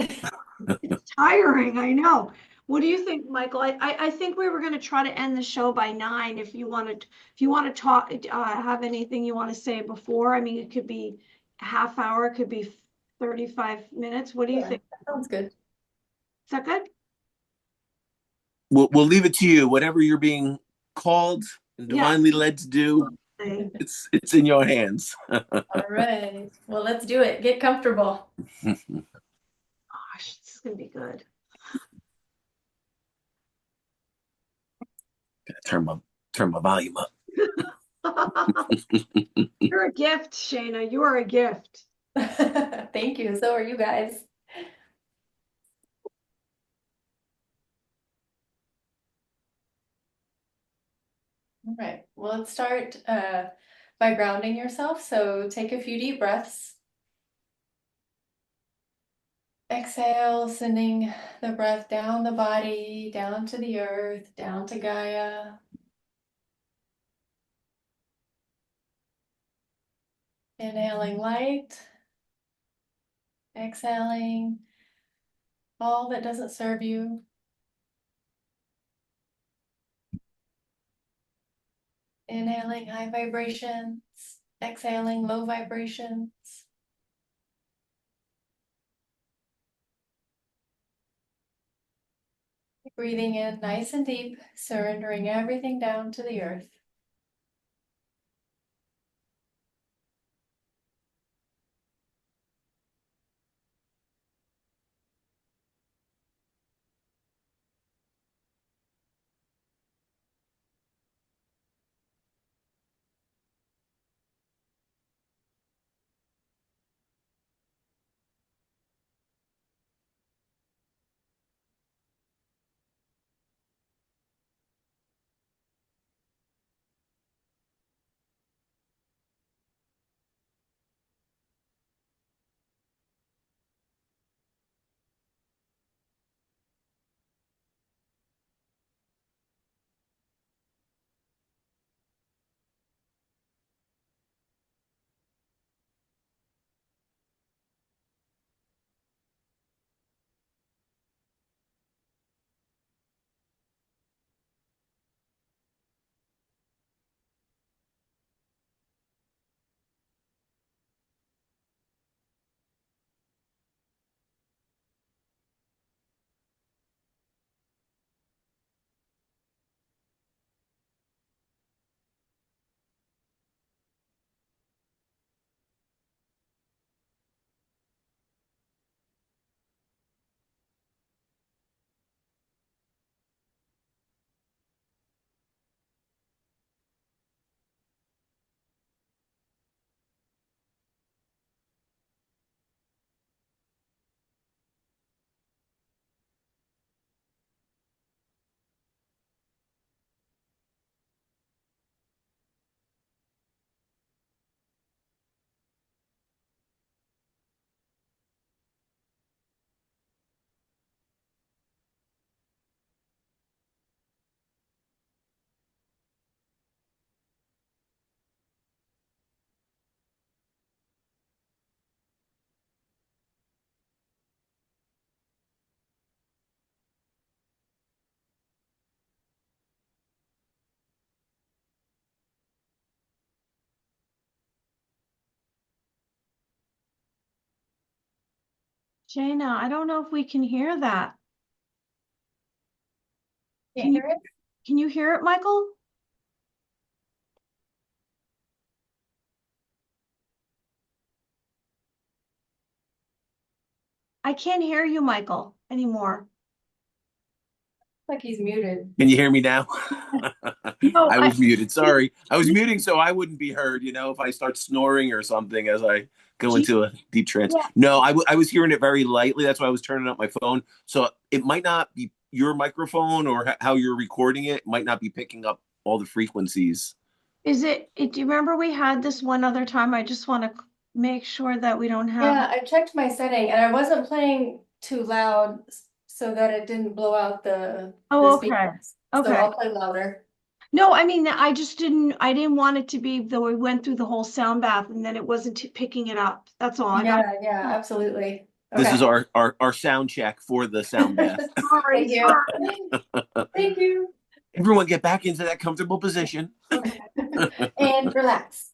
it's tiring, I know. What do you think, Michael? I think we were going to try to end the show by 9. If you want to talk, have anything you want to say before, I mean, it could be a half hour, it could be 35 minutes. What do you yeah, think? that sounds good. Is that good? We'll leave it to you. Whatever you're being called and Yes. divinely led to do, Okay. it's in your hands. All right. Well, let's do it. Get comfortable. Gosh, this is going to be good. Turn my volume up. You're a gift, Shayna. You are a gift. Thank you. So are you guys. All right. Well, let's start by grounding yourself. So take a few deep breaths. Exhale, sending the breath down the body, down to the earth, down to Gaia. Inhaling light. Exhaling all that doesn't serve you. Inhaling high vibrations. Exhaling low vibrations. Breathing in nice and deep, surrendering everything down to the earth. Shayna, I don't know if we can hear that. Can't hear it? Can you hear it, Michael? I can't hear you, Michael, anymore. Like he's muted. Can you hear me now? No, I was muted. Sorry. I was muting so I wouldn't be heard, if I start snoring or something as I go into a deep trance. yeah. No, I was hearing it very lightly. That's why I was turning up my phone. So it might not be your microphone or how you're recording it. It might not be picking up all the frequencies. Do you remember we had this one other time? I just want to make sure that we don't have. Yeah, I checked my setting and I wasn't playing too loud so that it didn't blow out the Oh, okay. speakers. So Okay. I'll play louder. No, I mean, I didn't want it to be though we went through the whole sound bath and then it wasn't picking it up. That's all. I got. Yeah, absolutely. This is Okay. our sound check for the sound bath. Sorry, Thank you. sorry. Thank you. Everyone get back into that comfortable position. Okay. And relax.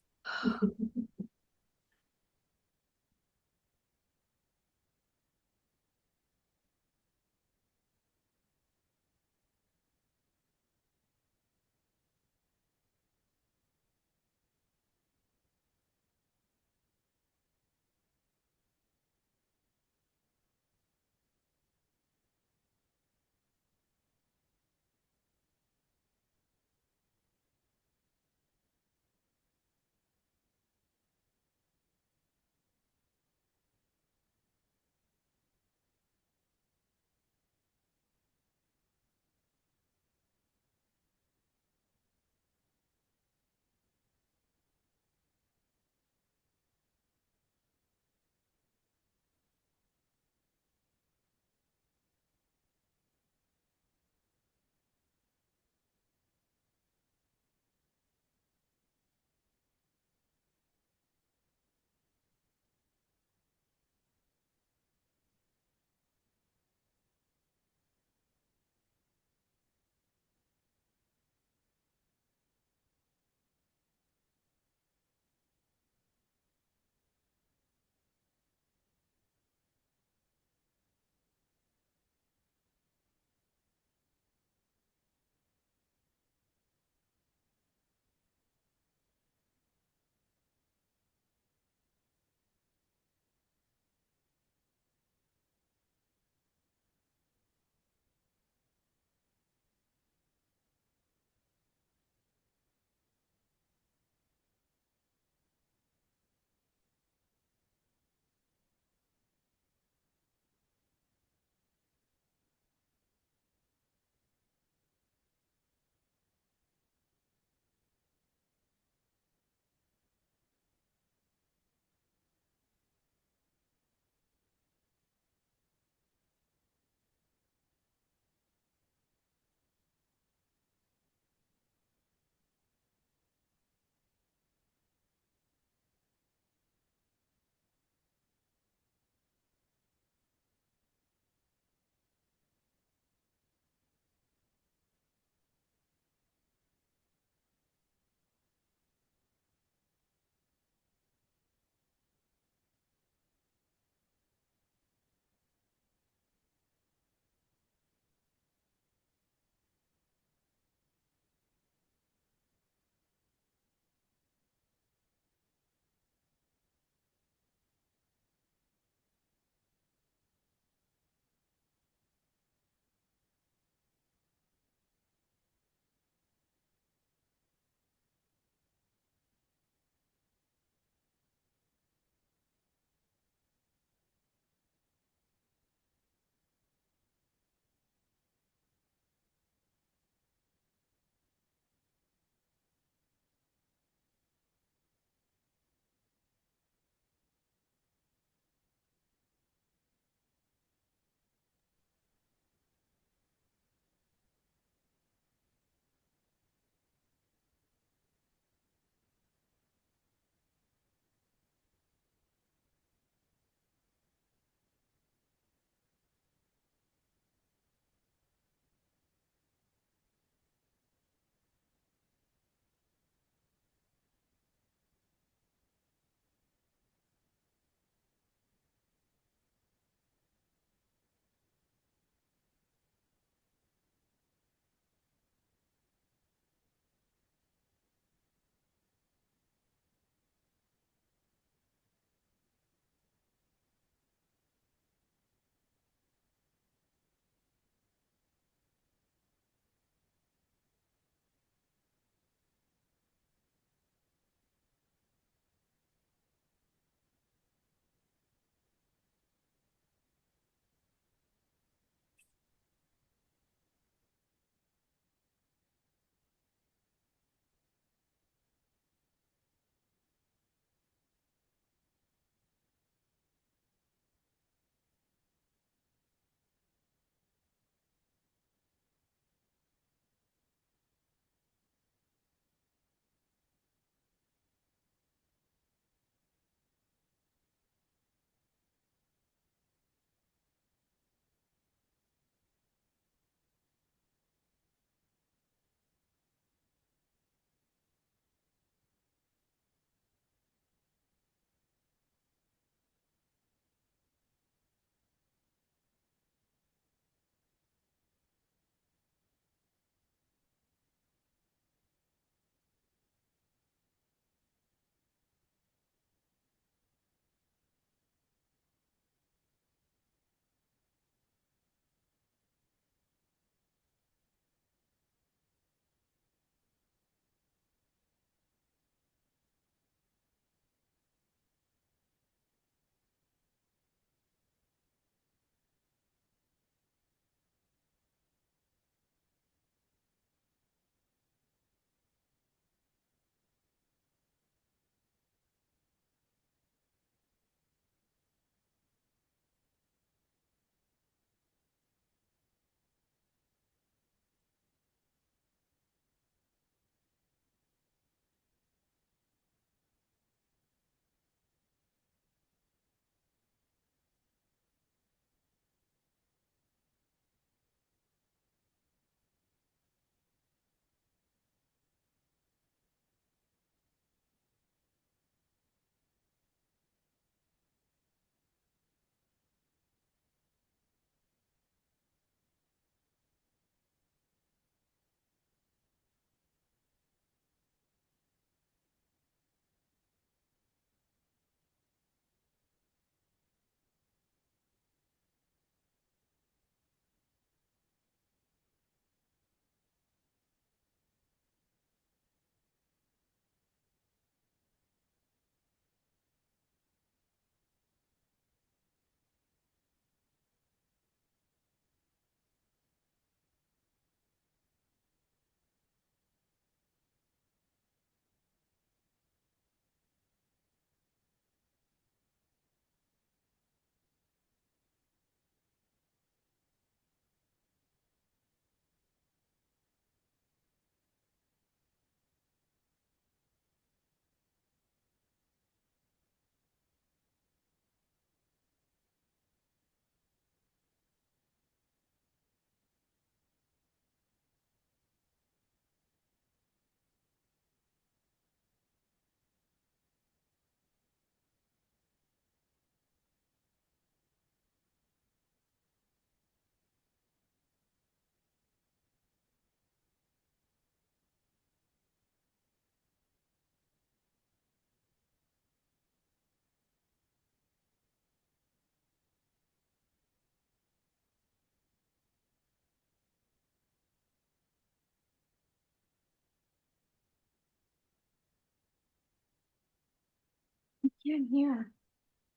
can't hear.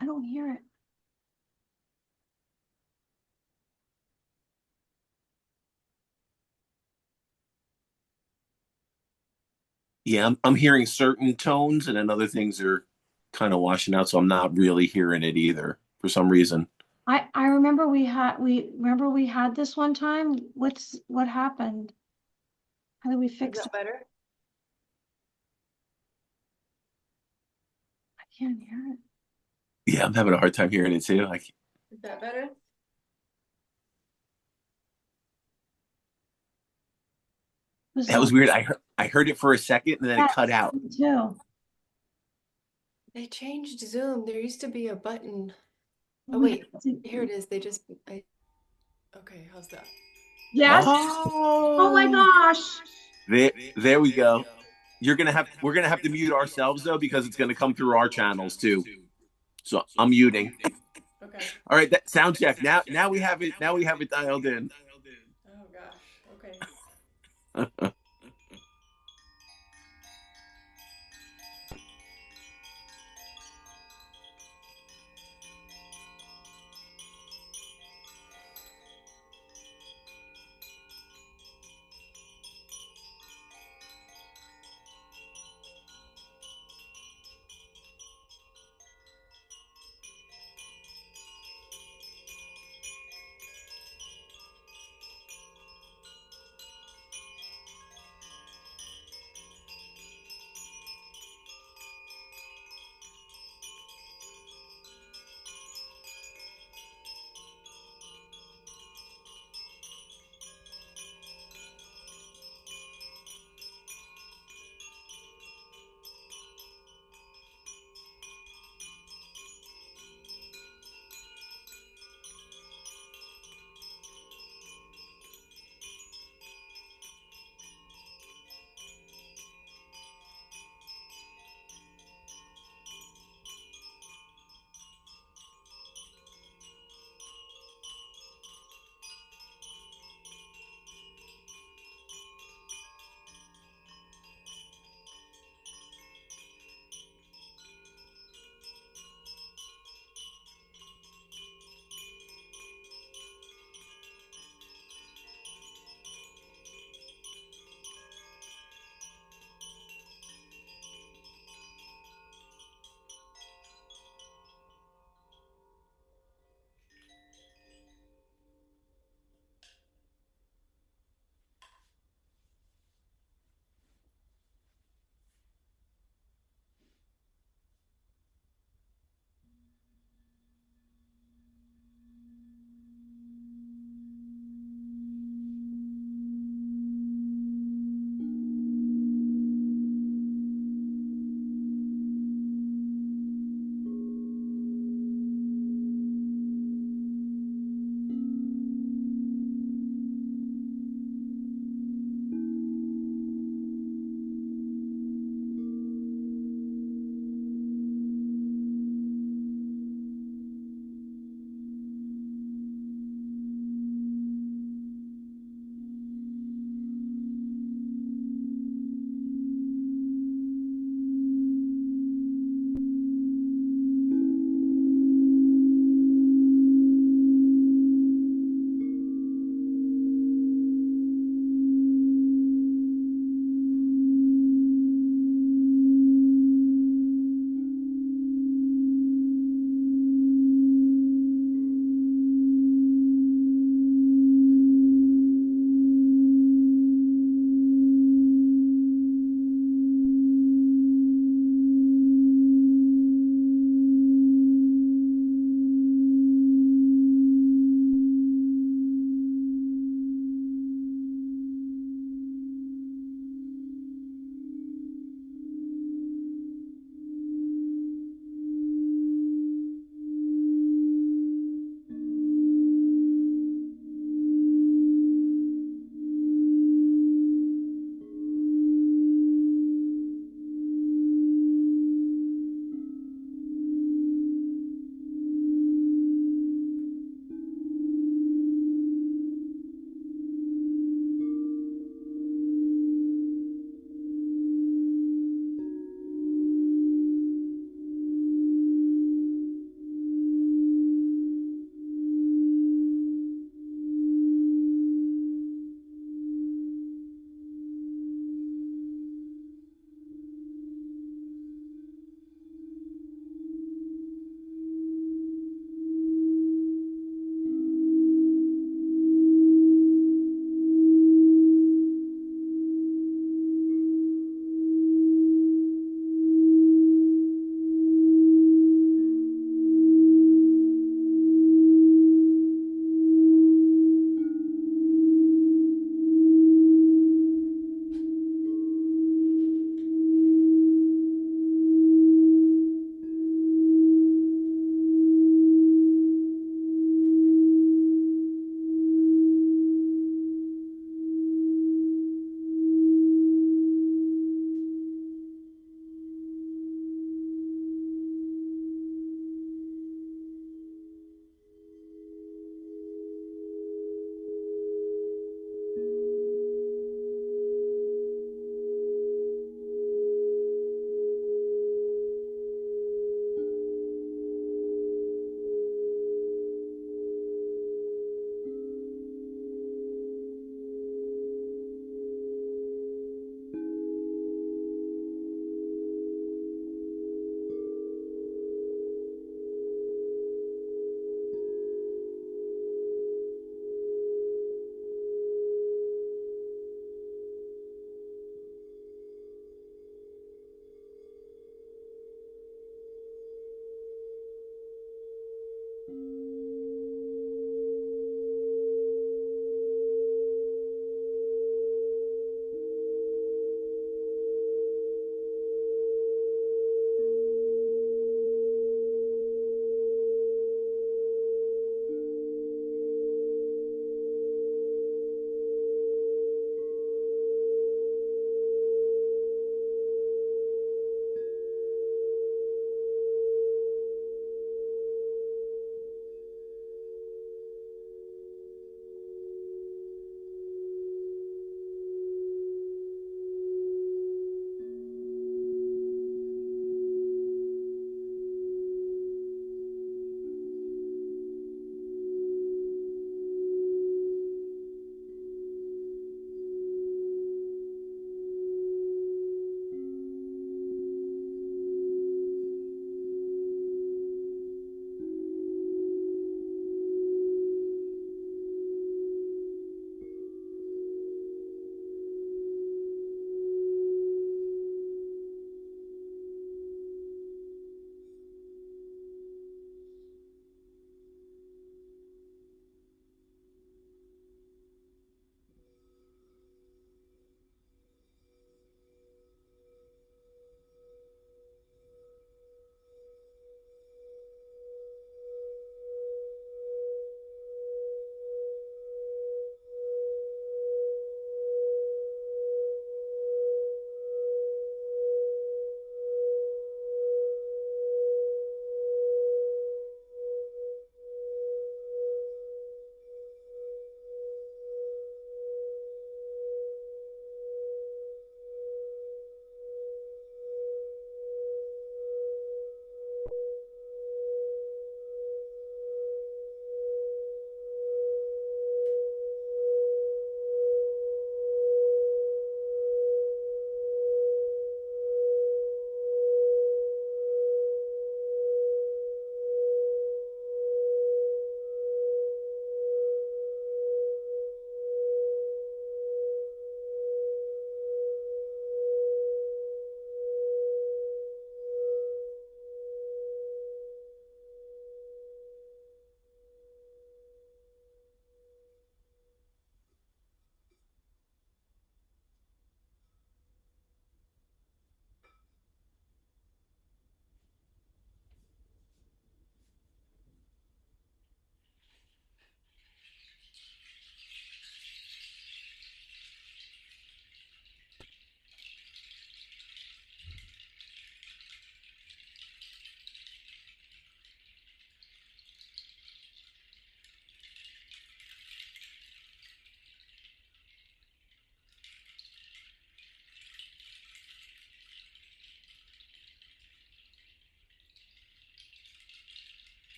I don't hear it. Yeah, I'm hearing certain tones, and then other things are kind of washing out, so I'm not really hearing it either for some reason. I remember we had this one time. What happened? How did we Is fix that it? better? I can't hear it. Yeah, I'm having a hard time hearing it too. Like Is that better? that Bizarre. was weird. I heard it for a second, and then it cut Yes, out. me too. They changed Zoom. There used to be a button. Oh We wait, have to- here it is. Okay, how's that? Yes. Oh my Oh, gosh. there we go. We're gonna have to mute ourselves though because it's gonna come through our channels too. So I'm muting. Okay. All right, that sound check. Now we have it. Now we have it dialed in. Oh gosh. Okay.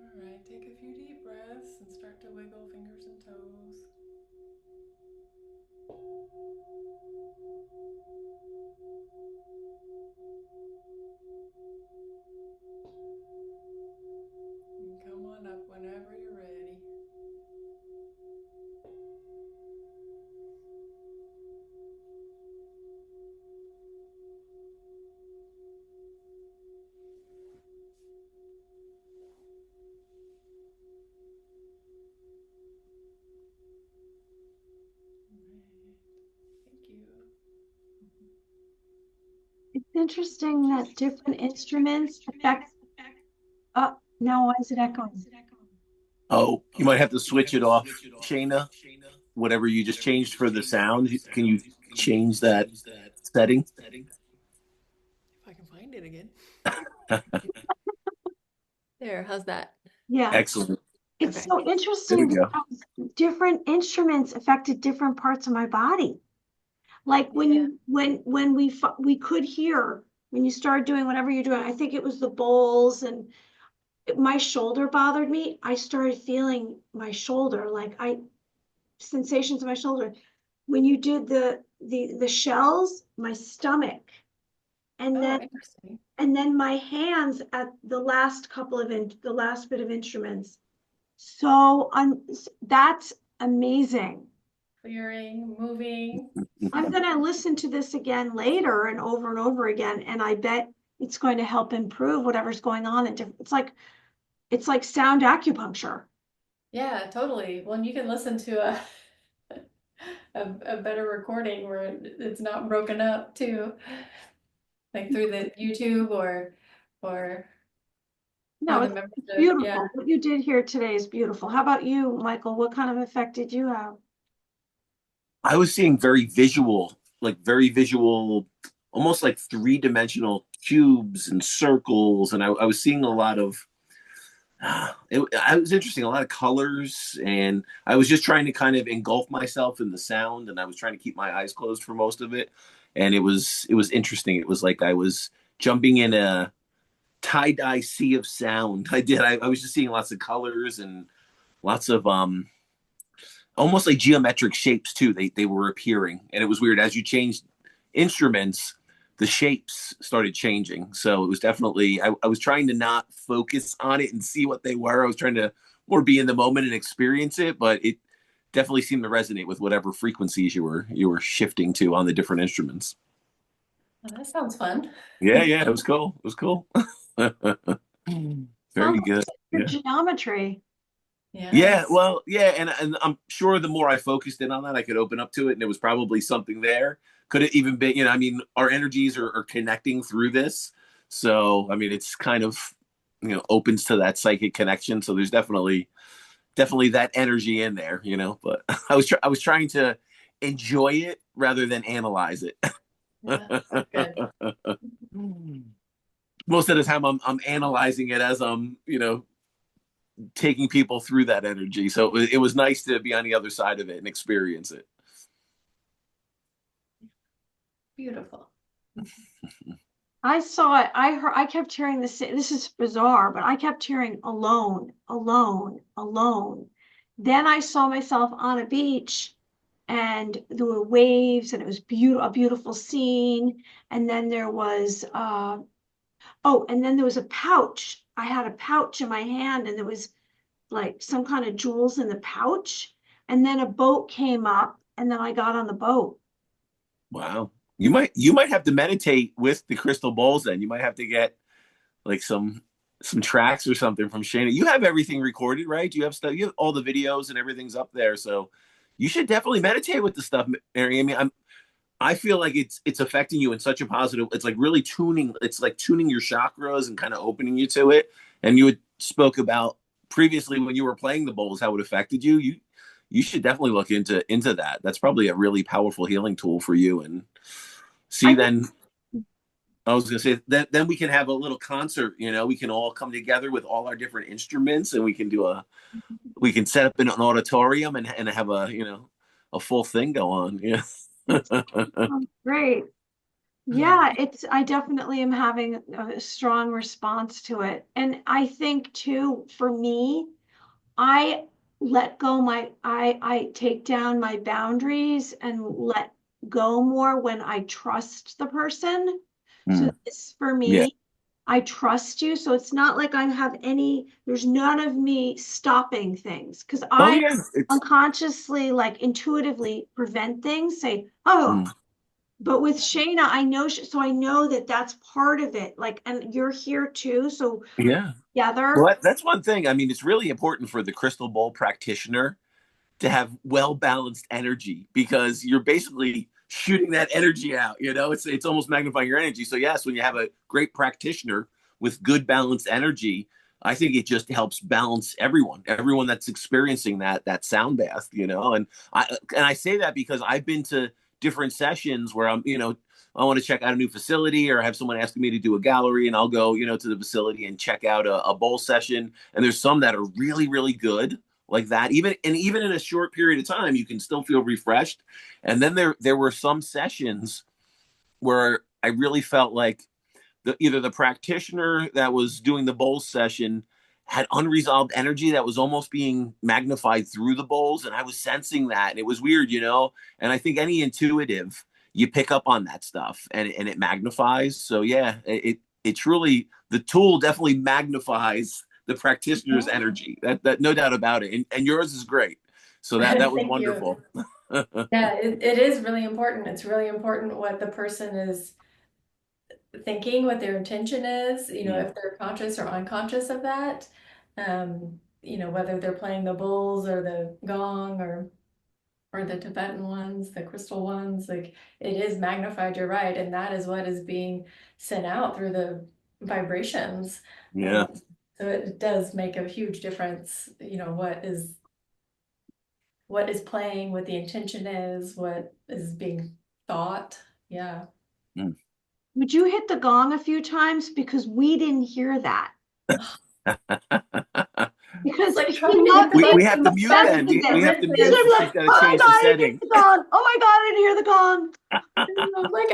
All right, take a few deep breaths and start to wiggle fingers and toes. And come on up whenever you're ready. Thank you. It's interesting that different instruments affect. Now why is it echoing? Oh, you might have to switch it off, Shayna. Whatever you just changed for the sound, can you change that setting? If I can find it again. There, how's that? Yeah, Excellent. it's Okay. so There interesting we go. because different instruments affected different parts of my body. Like when Yeah. we could hear when you started doing whatever you're doing. I think it was the bowls and my shoulder bothered me. I started feeling my shoulder, sensations in my shoulder. When you did the shells, my stomach, and Oh, then interesting. my hands at the last the last bit of instruments. So that's amazing. Clearing, moving. I'm going to listen to this again later and over again, and I bet it's going to help improve whatever's going on. It's like sound acupuncture. Yeah, totally. Well, and you can listen to a better recording where it's not broken up too, like through the YouTube or No, have the it's members yeah. beautiful. What you did here today is beautiful. How about you, Michael? What kind of effect did you have? I was seeing very visual, almost like three-dimensional cubes and circles, and I was seeing a lot of. I was interesting, a lot of colors, and I was just trying to kind of engulf myself in the sound, and I was trying to keep my eyes closed for most of it, and it was interesting. It was like I was jumping in a tie-dye sea of sound. I was just seeing lots of colors and lots of almost like geometric shapes too. They were appearing, and it was weird as you changed instruments, the shapes started changing. So it was definitely I was trying to not focus on it and see what they were. I was trying to more be in the moment and experience it, but it definitely seemed to resonate with whatever frequencies you were shifting to on the different instruments. Well, that sounds fun. Yeah, it was cool. It was cool. Sounds Very good. like your Yeah. geometry. Yeah, Yes. well, yeah, and I'm sure the more I focused in on that, I could open up to it, and there was probably something there. Could it even be, I mean, our energies are connecting through this, so I mean, it's kind of, opens to that psychic connection. So there's definitely that energy in there, But I was trying to enjoy it rather than analyze it. Yeah, good. Most of the time, I'm analyzing it as I'm, taking people through that energy. So it was nice to be on the other side of it and experience it. Beautiful. I saw it. I kept hearing this. This is bizarre, but I kept hearing alone, alone, alone. Then I saw myself on a beach and there were waves and it was a beautiful scene. And then there was, and then there was a pouch. I had a pouch in my hand and there was like some kind of jewels in the pouch. And then a boat came up and then I got on the boat. Wow. You might have to meditate with the crystal bowls then. You might have to get like some tracks or something from Shayna. You have everything recorded, right? You have stuff, you have all the videos and everything's up there. So you should definitely meditate with the stuff, Mary. I mean, I feel like it's affecting you in such a positive. It's like really tuning. It's like tuning your chakras and kind of opening you to it. And you had spoke about previously when you were playing the bowls how it affected you. You should definitely look into that. That's probably a really powerful healing tool for you. And see I think then. I was gonna say that then we can have a little concert. We can all come together with all our different instruments, and we can set up in an auditorium and have a full thing go on. Yeah. Oh, great. Yeah, I definitely am having a strong response to it. And I think too, for me, I let go I take down my boundaries and let go more when I trust the person. So Mm, this for yeah. me, I trust you. So it's not like there's none of me stopping things because Oh I yeah. It's unconsciously, like intuitively prevent things, say, oh, mm, but with Shayna, I know, so I know that that's part of it. Like, and you're here too. So yeah. Well, together, that's one thing. I mean, it's really important for the crystal bowl practitioner to have well balanced energy because you're basically shooting that energy out. It's almost magnifying your energy. So yes, when you have a great practitioner with good balanced energy, I think it just helps balance everyone that's experiencing that sound bath. And I say that because I've been to different sessions where I want to check out a new facility or have someone asking me to do a gallery, and I'll go to the facility and check out a bowl session. And there's some that are really really good like that. Even in a short period of time, you can still feel refreshed. And then there were some sessions where I really felt like either the practitioner that was doing the bowls session had unresolved energy that was almost being magnified through the bowls, and I was sensing that, and it was weird. And I think any intuitive, you pick up on that stuff, and it magnifies. So yeah, it truly, the tool definitely magnifies the practitioner's energy. That no doubt about it. And yours is great. So that was Thank you. wonderful. Yeah, it is really important. It's really important what the person is thinking, what their intention is, Mm, if they're conscious or unconscious of that. Whether they're playing the bowls or the gong or the Tibetan ones, the crystal ones, like it is magnified, you're right, and that is what is being sent out through the vibrations. yeah. Um, so it does make a huge difference, what is playing, what the intention is, what is being thought. Yeah. Mm. would you hit the gong a few times? Because we didn't hear that. It's Because like she trying to loves hit the We button have in to the mute best then. this. We have to She's mute gonna be position. because like, she's got to oh my change God, the I didn't hear setting. the gong. Oh my God, I didn't hear the gong. I'm like, I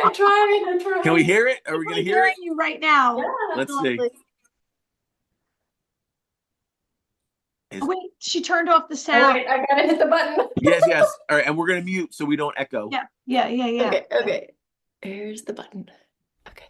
Can we tried. hear it? Are we going to Definitely hear hearing it? you right now. Yeah. Let's see. Definitely. Oh, Is wait, she turned off the Oh sound. wait, I gotta hit the button. Yes, yes. All right, and we're going to mute so we don't echo. Yeah, yeah, yeah, yeah. Okay, okay. Here's the button. Okay.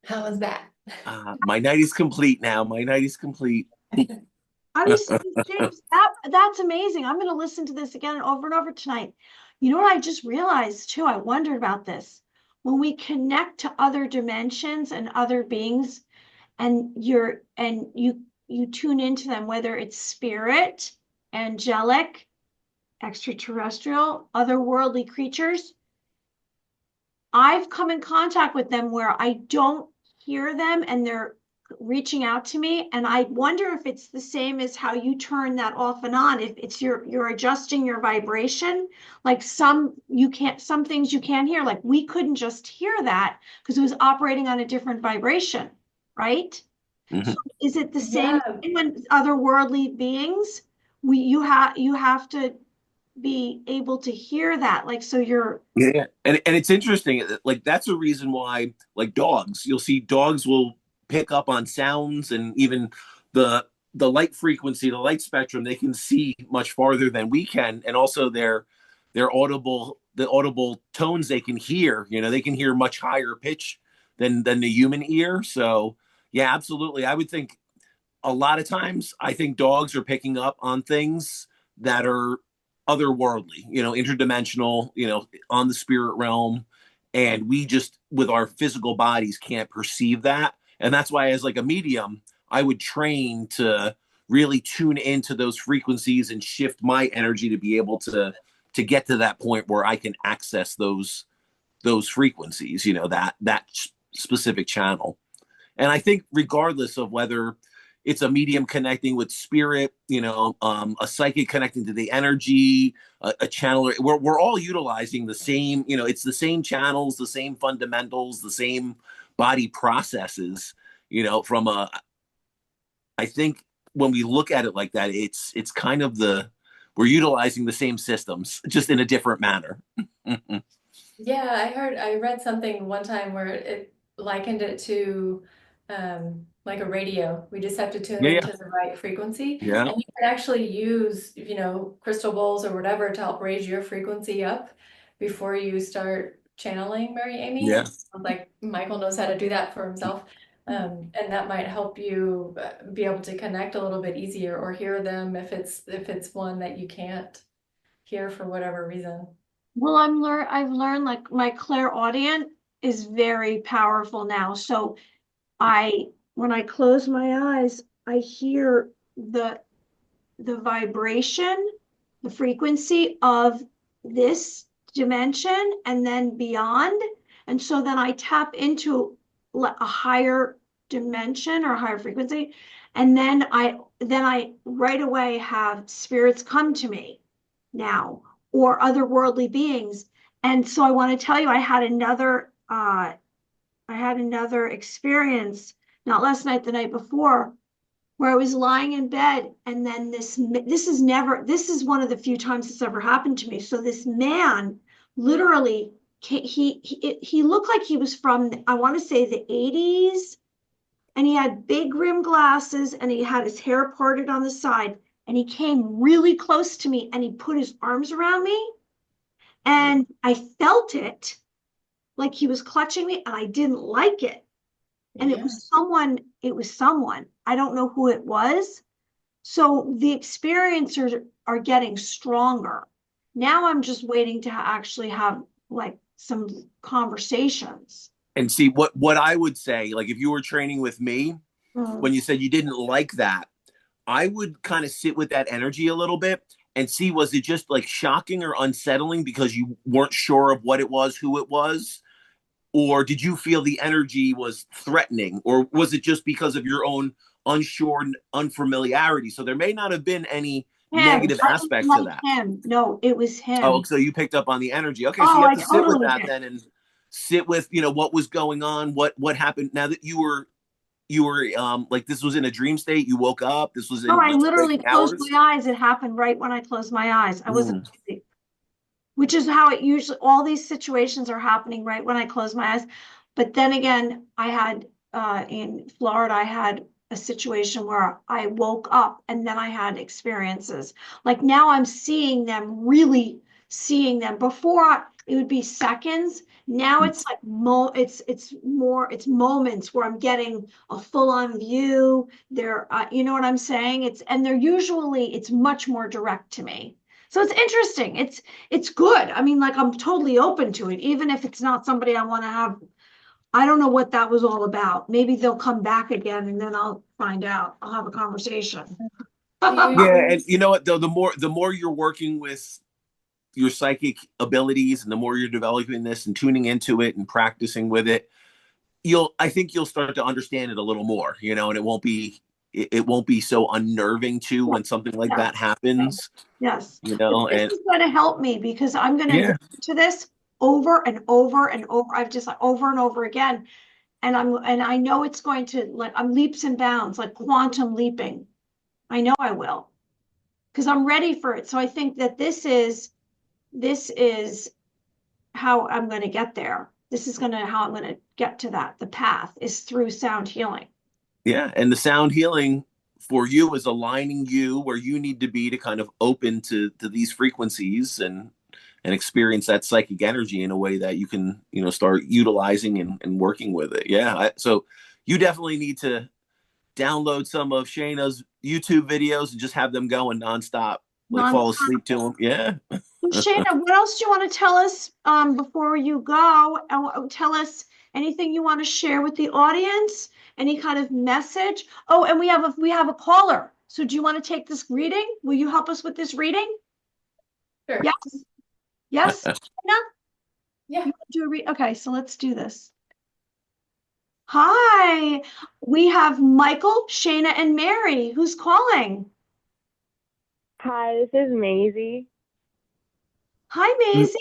How was that? My night is complete now. My night is complete. I was saying, James, that's amazing. I'm going to listen to this again and over tonight. You know what I just realized too? I wondered about this. When we connect to other dimensions and other beings, and you tune into them, whether it's spirit, angelic, extraterrestrial, otherworldly creatures, I've come in contact with them where I don't hear them and they're reaching out to me. And I wonder if it's the same as how you turn that off and on. If it's you're adjusting your vibration, like some things you can't hear. Like we couldn't just hear that because it was operating on a different vibration, right? Mhm. So is it the same Yeah. when otherworldly beings? You have to be able to hear that. Like so you're Yeah, and it's interesting. Like that's a reason why, like dogs, you'll see dogs will pick up on sounds and even the the light frequency, the light spectrum. They can see much farther than we can, and also their the audible tones they can hear. You know, they can hear much higher pitch than the human ear. So yeah, absolutely. I would think a lot of times I think dogs are picking up on things that are otherworldly, interdimensional, on the spirit realm. And we just, with our physical bodies, can't perceive that. And that's why, as like a medium, I would train to really tune into those frequencies and shift my energy to be able to get to that point where I can access those frequencies, that specific channel. And I think regardless of whether it's a medium connecting with spirit, a psychic connecting to the energy, a channeler, we're all utilizing the same, it's the same channels, the same fundamentals, the same body processes, from I think when we look at it like that, it's kind of we're utilizing the same systems, just in a different manner. Yeah, I read something one time where it likened it to like a radio. We just have to tune Yeah, into the right frequency. yeah, And you can actually use, crystal bowls or whatever to help raise your frequency up before you start channeling Mary Amy. yeah. It sounds like Michael knows how to do that for himself. And that might help you be able to connect a little bit easier or hear them if it's one that you can't hear for whatever reason. Well, I've learned like my clairaudient is very powerful now. So I when I close my eyes, I hear the vibration, the frequency of this dimension and then beyond. And so then I tap into a higher dimension or higher frequency. And then I right away have spirits come to me now or otherworldly beings. And so I want to tell you, I had another experience, not last night, the night before, where I was lying in bed, and then this is one of the few times this ever happened to me. So this man literally he looked like he was from, I want to say, the 80s, and he had big rim glasses and he had his hair parted on the side, and he came really close to me and he put his arms around me, and I felt it like he was clutching me, and I didn't like it. And it Yeah. was someone. I don't know who it was. So the experiencers are getting stronger. Now I'm just waiting to actually have like some conversations. And see what I would say, like if you were training with me, Mm. when you said you didn't like that, I would kind of sit with that energy a little bit and see, was it just like shocking or unsettling because you weren't sure of what it was, who it was? Or did you feel the energy was threatening? Or was it just because of your own unsure unfamiliarity? So there may not have been any Him. negative I didn't aspect to like that. him. No, it was Oh, him. so you picked up on the energy. Okay, so you Oh, have I to sit with totally that did. then and sit with, what was going on, what happened now that you were like this was in a dream state, you woke up, this was No, in I the literally waking closed hours. my eyes. It happened right when I closed my eyes. I wasn't Mm, asleep, which is how it usually, all these situations are happening right when I close my eyes. But then again, I had in Florida, I had a situation where I woke up and then I had experiences. Like now I'm seeing them, really seeing them. Before it would be seconds. Now it's like it's moments where I'm getting a full-on view. You know what I'm saying? It's much more direct to me. So it's interesting. It's good. I mean, like, I'm totally open to it, even if it's not somebody I want to have. I don't know what that was all about. Maybe they'll come back again and then I'll find out. I'll have a conversation. Yeah, and you know what though, the more you're working with your psychic abilities and the more you're developing this and tuning into it and practicing with it, I think you'll start to understand it a little more, you know, and it won't be so unnerving too when something like that happens, Yes. you know. This And is going to help me because I'm going to go yeah, to this over and over and over. I've just like over and over again. And I know it's going to, like, I'm leaps and bounds, like quantum leaping. I know I will because I'm ready for it. So I think that this is how I'm going to get there. This is how I'm going to get to that. The path is through sound healing. yeah, and the sound healing for you is aligning you where you need to be to kind of open to these frequencies and experience that psychic energy in a way that you can, you know, start utilizing and working with it. Yeah, so you definitely need to download some of Shayna's YouTube videos and just have them going nonstop, like fall Nonstop. asleep to them. Yeah. Shayna, what else do you want to tell us before you go? Tell us anything you want to share with the audience, any kind of message. Oh, and we have a caller. So do you want to take this reading? Will you help us with this reading? Sure. Yes. Yes. Shayna? Yeah. You want to do a read? Okay, so let's do this. Hi, we have Michael, Shayna, and Mary. Who's calling? Hi, this is Maisie. Hi, Maisie.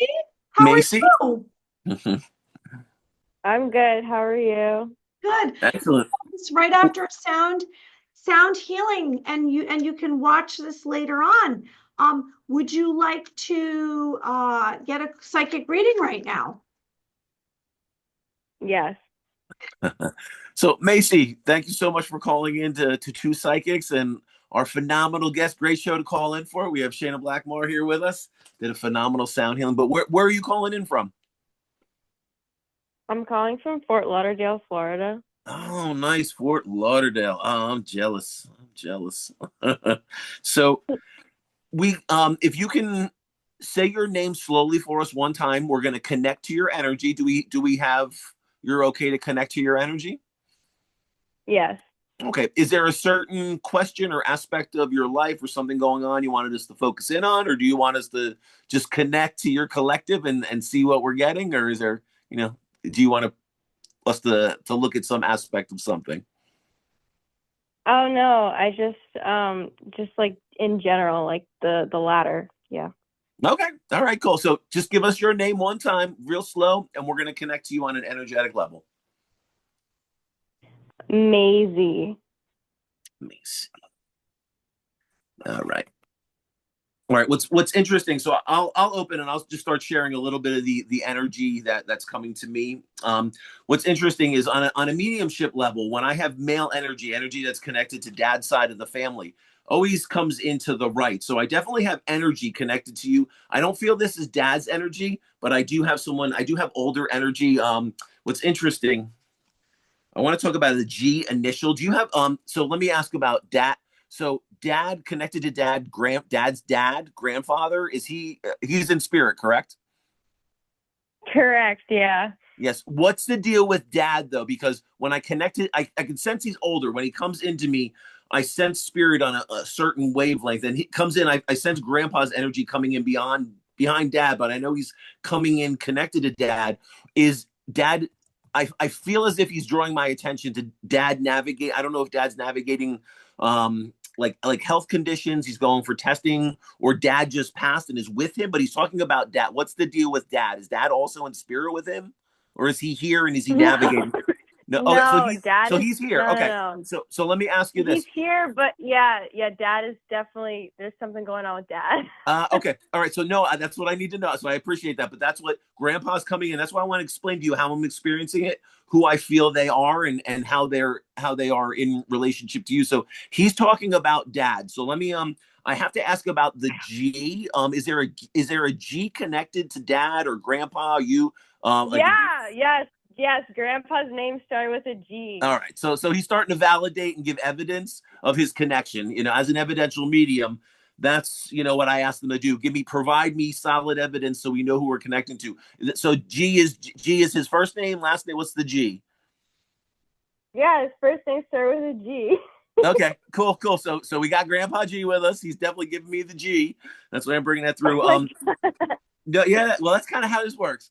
How are Macy. you? I'm good. How are you? Good. Excellent. It's right after sound healing, and you can watch this later on. Would you like to get a psychic reading right now? Yes. So Macy, thank you so much for calling in to Two Psychics and our phenomenal guest. Great show to call in for. We have Shayna Blackmar here with us. Did a phenomenal sound healing. But where are you calling in from? I'm calling from Fort Lauderdale, Florida. Oh, nice. Fort Lauderdale. Oh, I'm jealous. I'm jealous. So if you can say your name slowly for us one time, we're gonna connect to your energy. Do we have you're okay to connect to your energy? Yes. Okay. Is there a certain question or aspect of your life or something going on you wanted us to focus in on, or do you want us to just connect to your collective and see what we're getting? Or is there, you know, do you want us to look at some aspect of something? Oh no, I just like in general, like the latter. Yeah. Okay. All right, cool. So just give us your name one time, real slow, and we're gonna connect to you on an energetic level. Maisie. Mace. All right. All right. What's interesting? So I'll open and I'll just start sharing a little bit of the energy that's coming to me. What's interesting is on a mediumship level, when I have male energy that's connected to dad's side of the family, always comes into the right. So I definitely have energy connected to you. I don't feel this is dad's energy, but I do have someone. I do have older energy. What's interesting? I want to talk about the G initial. Do you have So let me ask about dad. So dad connected to dad's dad, grandfather, is he's in spirit, correct? Correct. Yeah. Yes. What's the deal with dad though? Because when I connected, I can sense he's older. When he comes into me, I sense spirit on a certain wavelength. And he comes in, I sense grandpa's energy coming in behind dad, but I know he's coming in connected to dad. Is dad I feel as if he's drawing my attention to dad navigate. I don't know if dad's navigating like health conditions. He's going for testing, or dad just passed and is with him, but he's talking about dad. What's the deal with dad? Is dad also in spirit with him? Or is he here and is he navigating? No. Okay, No, Dad is he's here. no, no, Okay. no. So let me ask you He's this. here, but yeah, Dad is definitely there's something going on with Dad. Okay. All right. So no, that's what I need to know. So I appreciate that. But that's what grandpa's coming in. That's why I want to explain to you how I'm experiencing it, who I feel they are, and how they are in relationship to you. So he's talking about dad. So let me I have to ask about the G. Is there a G connected to dad or grandpa? You like Yeah, yes. Grandpa's name started with a G. all right. So he's starting to validate and give evidence of his connection. You know, as an evidential medium, That's what I asked them to do. Provide me solid evidence so we know who we're connecting to. So G is his first name, last name. What's the G? Yeah, his first name starts with a G. Okay, cool. So we got Grandpa G with us. He's definitely giving me the G. That's why I'm bringing that through. Oh my No, yeah, well, that's kind of how this works.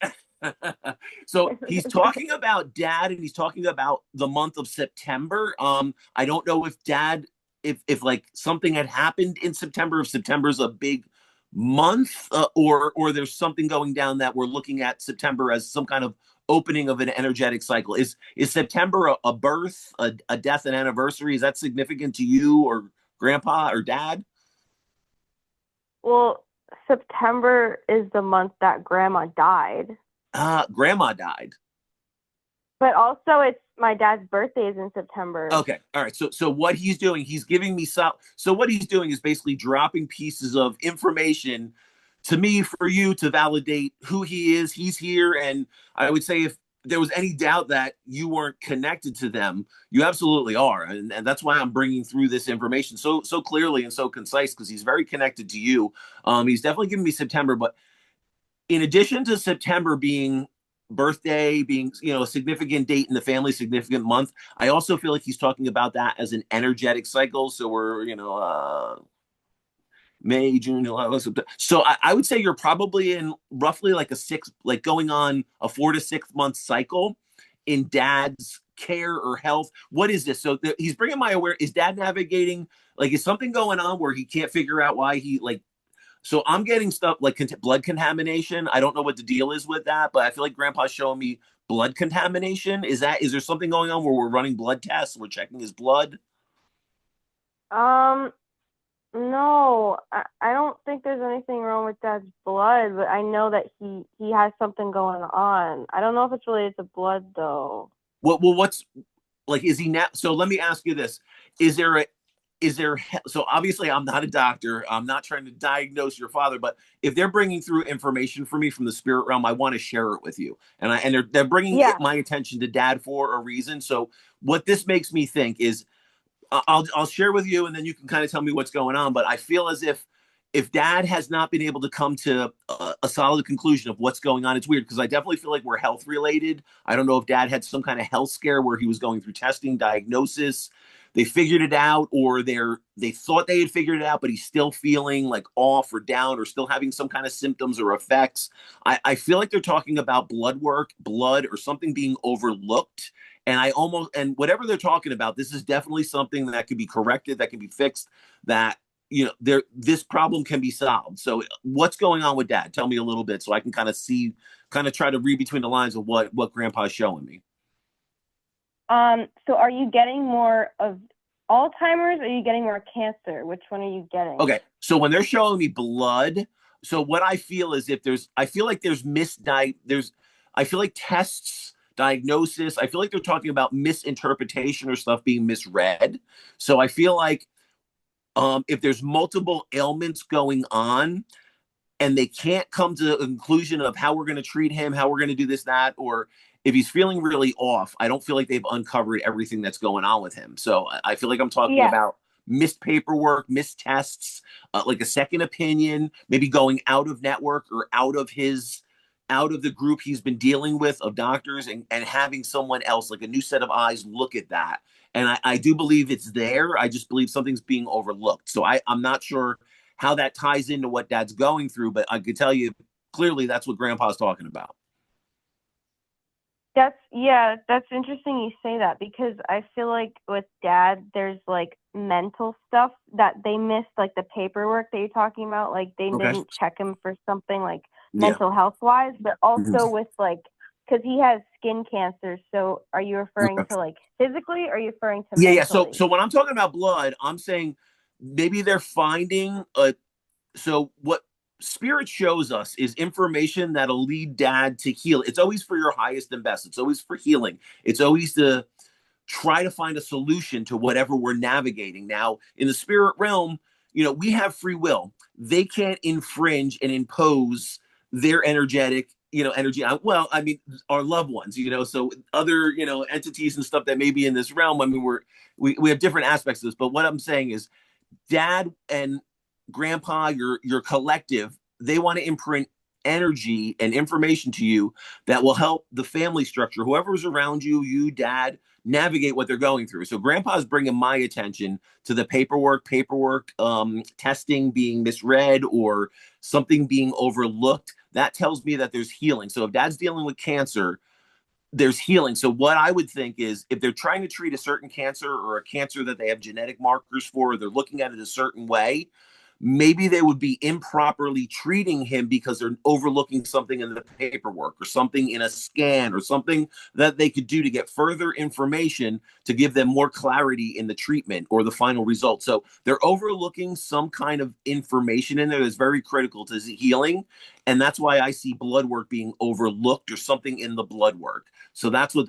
So he's talking about dad, and he's talking about the month of September. I don't know if dad, if like something had happened in September, if September's a big month, or there's something going down that we're looking at September as some kind of opening of an energetic cycle. Is September a birth, a death, an anniversary? Is that significant to you or grandpa or dad? Well, September is the month that Grandma died. Grandma died. But also, it's my dad's birthday is in September. Okay, all right. So what he's doing, he's giving me some. So what he's doing is basically dropping pieces of information to me for you to validate who he is. He's here, and I would say if there was any doubt that you weren't connected to them, you absolutely are, and that's why I'm bringing through this information so clearly and so concise, because he's very connected to you. He's definitely giving me September, but in addition to September being birthday, being a significant date in the family, significant month, I also feel like he's talking about that as an energetic cycle. So we're May, June, July, August, September. So I would say you're probably in roughly like going on a 4 to 6 month cycle in dad's care or health. What is this? So he's bringing my aware. Is dad navigating? Like, is something going on where he can't figure out why he like? So I'm getting stuff like blood contamination. I don't know what the deal is with that, but I feel like Grandpa's showing me blood contamination. Is there something going on where we're running blood tests? We're checking his blood? No, I don't think there's anything wrong with dad's blood, but I know that he has something going on. I don't know if it's related to blood though. What's like? Is he now? So let me ask you this: Is there so obviously I'm not a doctor, I'm not trying to diagnose your father, but if they're bringing through information for me from the spirit realm, I want to share it with you, and they're bringing my attention to dad for a reason. So what this makes me think is, I'll share with you, and then you can kind of tell me what's going on. But I feel as if dad has not been able to come to a solid conclusion of what's going on, it's weird, because I definitely feel like we're health related. I don't know if dad had some kind of health scare where he was going through testing, diagnosis, they figured it out, or they thought they had figured it out, but he's still feeling like off or down, or still having some kind of symptoms or effects. I feel like they're talking about blood or something being overlooked. And whatever they're talking about, this is definitely something that can be corrected, that can be fixed, that this problem can be solved. So what's going on with dad? Tell me a little bit so I can kind of try to read between the lines of what grandpa's showing me. So are you getting more of Alzheimer's, or are you getting more cancer? Which one are you getting? Okay. So when they're showing me blood, so what I feel is I feel like I feel like tests, diagnosis, I feel like they're talking about misinterpretation or stuff being misread. So I feel like if there's multiple ailments going on, and they can't come to a conclusion of how we're going to treat him, how we're going to do this, that, or if he's feeling really off, I don't feel like they've uncovered everything that's going on with him. So I feel like I'm talking about missed paperwork, missed tests, like a second opinion, maybe going out of network or out of the group he's been dealing with of doctors, and having someone else, like a new set of eyes, look at that. And I do believe it's there. I just believe something's being overlooked. So I'm not sure how that ties into what dad's going through, but I could tell you clearly that's what grandpa's talking about. That's interesting you say that, because I feel like with dad, there's like mental stuff that they missed, like the paperwork that you're talking about, like they didn't check him for something like mental health wise, but also with like, because he has skin cancer. So are you referring to like physically, or are you referring to mentally? So when I'm talking about blood, I'm saying maybe they're finding so what spirit shows us is information that'll lead dad to heal. It's always for your highest and best. It's always for healing. It's always to try to find a solution to whatever we're navigating. Now, in the spirit realm, we have free will. They can't infringe and impose their energetic, energy. Well, I mean, our loved ones, so other, entities and stuff that may be in this realm. I mean, we have different aspects of this, but what I'm saying is dad and grandpa, your collective, they want to imprint energy and information to you that will help the family structure, whoever's around you, you, dad, navigate what they're going through. So grandpa's bringing my attention to the paperwork, testing being misread or something being overlooked. That tells me that there's healing. So if dad's dealing with cancer, there's healing. So what I would think is if they're trying to treat a certain cancer or a cancer that they have genetic markers for, or they're looking at it a certain way, maybe they would be improperly treating him because they're overlooking something in the paperwork or something in a scan or something that they could do to get further information to give them more clarity in the treatment or the final result. So they're overlooking some kind of information in there that's very critical to healing. And that's why I see blood work being overlooked or something in the blood work. So that's what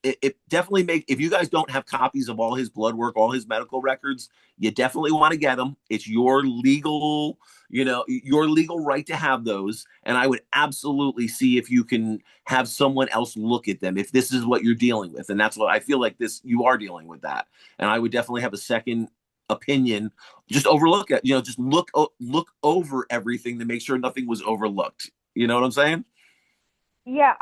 it definitely makes. If you guys don't have copies of all his blood work, all his medical records, you definitely want to get them. It's your legal, your legal right to have those. And I would absolutely see if you can have someone else look at them if this is what you're dealing with. And that's what I feel like you are dealing with that. And I would definitely have a second opinion. Just overlook it, just look over everything to make sure nothing was overlooked. You know what I'm saying? Yeah,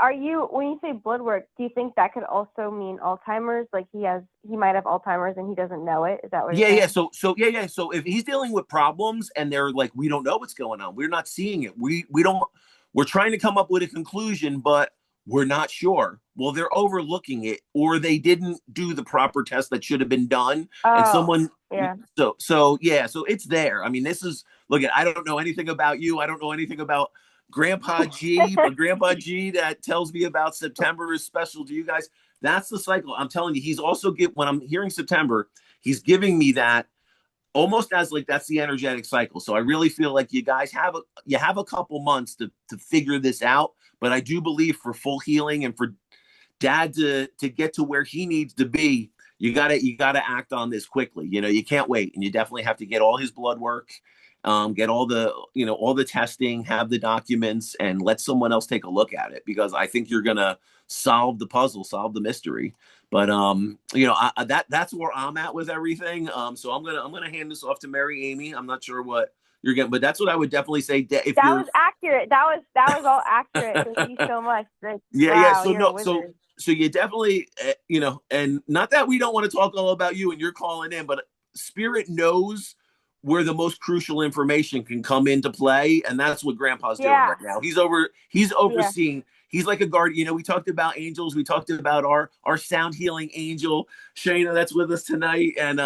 when you say blood work, do you think that could also mean Alzheimer's? Like he might have Alzheimer's and he doesn't know it? Is that what you're saying? Yeah. So if he's dealing with problems and they're like, we don't know what's going on, we're not seeing it. We're trying to come up with a conclusion, but we're not sure. Well, they're overlooking it, or they didn't do the proper test that should have been done. And someone, yeah. So it's there. I mean, look, I don't know anything about you. I don't know anything about Grandpa G, but Grandpa G that tells me about September is special to you guys. That's the cycle. I'm telling you, he's also when I'm hearing September, he's giving me that almost as like that's the energetic cycle. So I really feel like you guys have a couple months to figure this out. But I do believe for full healing and for dad to get to where he needs to be, you gotta act on this quickly. You can't wait, and you definitely have to get all his blood work, get all the testing, have the documents, and let someone else take a look at it, because I think you're gonna solve the puzzle, solve the mystery. But that's where I'm at with everything. So I'm gonna hand this off to Mary Amy. I'm not sure what you're getting, but that's what I would definitely say. If that was accurate. That was all accurate. Thank you so much. Yeah. Wow, you're a wizard. So you definitely, and not that we don't want to talk all about you and you're calling in, but Spirit knows where the most crucial information can come into play, and that's what Grandpa's doing right now. He's overseeing. Yeah. He's like a guardian. We talked about angels. We talked about our sound healing angel, Shayna, that's with us tonight, and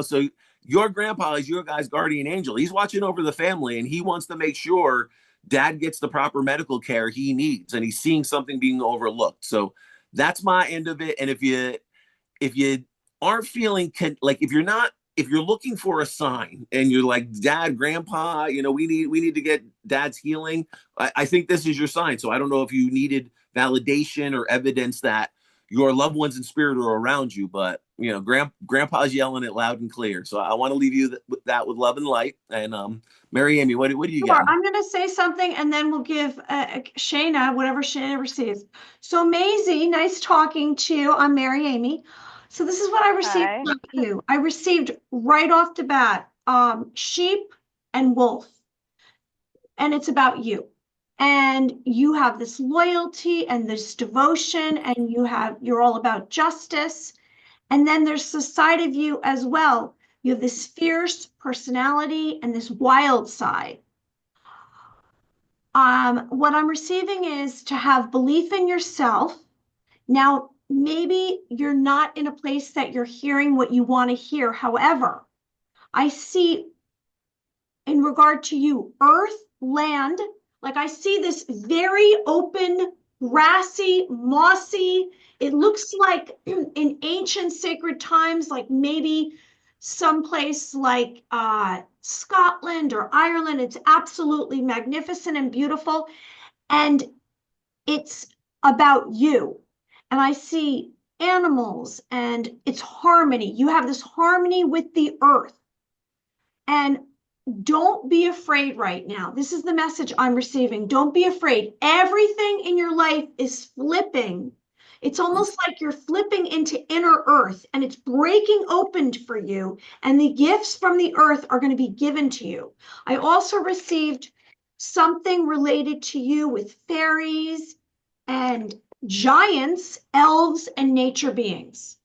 so your grandpa is your guy's guardian angel. He's watching over the family, and he wants to make sure dad gets the proper medical care he needs, and he's seeing something being overlooked. So that's my end of it. And if you aren't feeling if you're looking for a sign and you're like, dad, grandpa, we need to get dad's healing, I think this is your sign. So I don't know if you needed validation or evidence that your loved ones in spirit are around you, but grandpa's yelling it loud and clear. So I want to leave you with love and light. And Mary Amy, what do you got? I'm going to say something, and then we'll give Shayna whatever Shayna receives. So Maisie, nice talking to you. I'm Mary Amy. So this is what I received from you. I received right off the bat, sheep and wolf, and it's about you. And you have this loyalty and this devotion, and you're all about justice. And then there's the side of you as well. You have this fierce personality and this wild side. What I'm receiving is to have belief in yourself. Now, maybe you're not in a place that you're hearing what you want to hear. However, I see in regard to you, earth, land, like I see this very open, grassy, mossy. It looks like in ancient sacred times, like maybe someplace like Scotland or Ireland. It's absolutely magnificent and beautiful. And it's about you. And I see animals, and it's harmony. You have this harmony with the earth. And don't be afraid right now. This is the message I'm receiving. Don't be afraid. Everything in your life is flipping. It's almost like you're flipping into inner earth and it's breaking open for you, and the gifts from the earth are going to be given to you. I also received something related to you with fairies and giants, elves, and nature beings.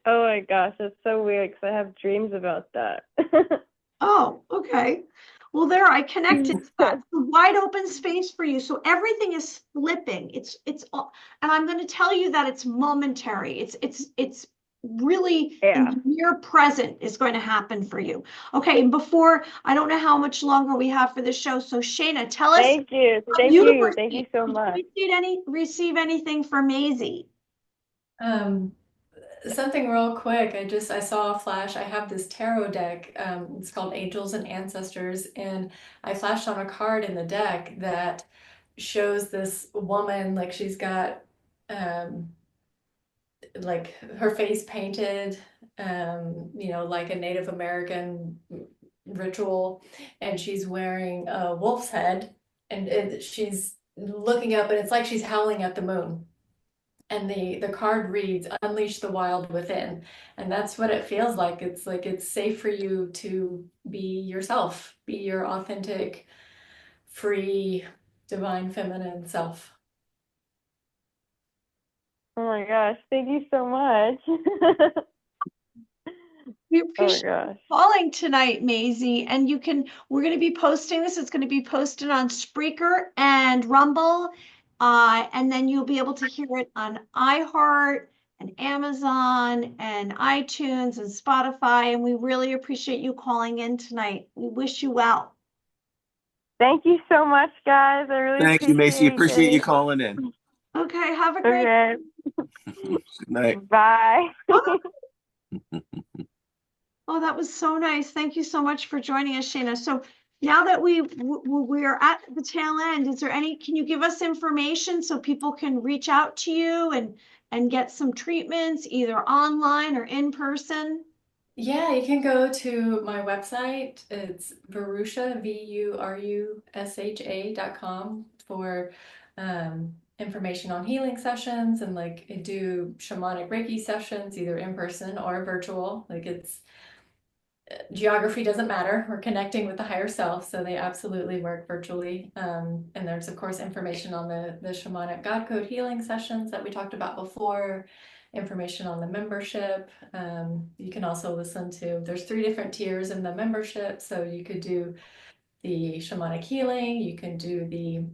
Oh my gosh, that's so weird because I have dreams about that. Oh, okay. Well, there, I connected to that. It's a wide open space for you. So everything is flipping. It's all, and I'm going to tell you that it's momentary. It's really in Yeah. the near present is going to happen for you. Okay, and before, I don't know how much longer we have for the show. So Shayna, tell us Thank you. what Thank you you. Thank you received. so Did much. you receive anything from Maisie? Something real quick. I saw a flash. I have this tarot deck. It's called Angels and Ancestors, and I flashed on a card in the deck that shows this woman, like she's got like her face painted, like a Native American ritual, and she's wearing a wolf's head, and she's looking up, and it's like she's howling at the moon. And the card reads, "Unleash the wild within," and that's what it feels like. It's like it's safe for you to be yourself, be your authentic, free, divine, feminine self. Oh my gosh, thank you so much. We Oh my appreciate gosh. calling tonight, Maisie. And we're going to be posting this. It's going to be posted on Spreaker and Rumble. And then you'll be able to hear it on iHeart and Amazon and iTunes and Spotify. And we really appreciate you calling in tonight. We wish you well. Thank you so much, guys. I really Thank you, Macy. Appreciate it. you calling in. Okay, have a great Okay. Good night. Bye. Oh, that was so nice. Thank you so much for joining us, Shayna. So now that we are at the tail end, can you give us information so people can reach out to you and get some treatments either online or in person? Yeah, you can go to my website. It's Varusha, VURUSHA.com for information on healing sessions, and like I do shamanic Reiki sessions, either in person or virtual. Like it's geography doesn't matter. We're connecting with the higher self, so they absolutely work virtually. And there's of course information on the shamanic God code healing sessions that we talked about before, information on the membership. You can also listen to, there's 3 different tiers in the membership. So you could do the shamanic healing, you can do the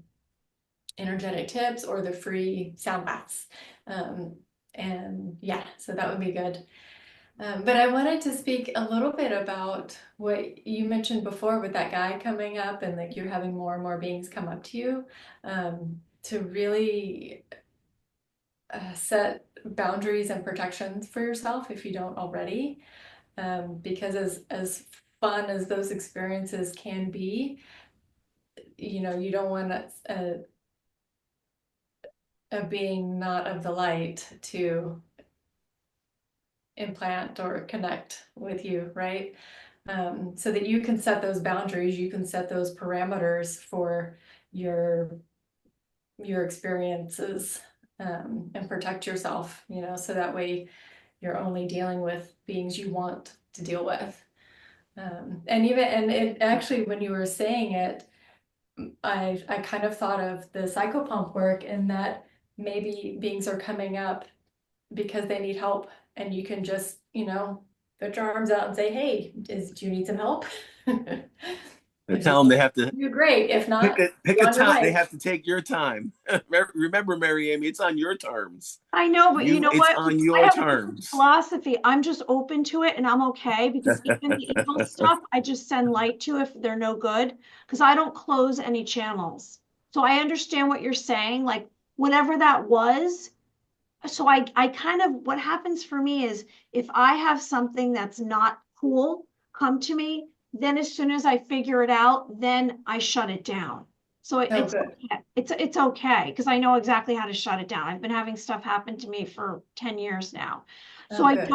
energetic tips, or the free sound baths. And yeah, so that would be good. But I wanted to speak a little bit about what you mentioned before with that guy coming up, and like you're having more and more beings come up to you, to really set boundaries and protections for yourself if you don't already. Because as fun as those experiences can be, you don't want a being not of the light to implant or connect with you, right? So that you can set those boundaries, you can set those parameters for your experiences, and protect yourself, so that way you're only dealing with beings you want to deal with. And it actually, when you were saying it, I kind of thought of the psychopomp work, in that maybe beings are coming up because they need help, and you can just, put your arms out and say, "Hey, do you need some help?" And tell them they have to You're great. If not, pick you're a on your time. They way. have to take your time. Remember, Mary Amy, it's on your terms. I know, but you know It's what? on I your have a terms. philosophy. I'm just open to it and I'm okay, because even the evil stuff, I just send light to if they're no good, because I don't close any channels. So I understand what you're saying, like whatever that was. So I kind of, what happens for me is if I have something that's not cool come to me, then as soon as I figure it out, then I shut it down. So Oh, it's good. okay. It's okay because I know exactly how to shut it down. I've been having stuff happen to me for 10 years now. So Oh, good.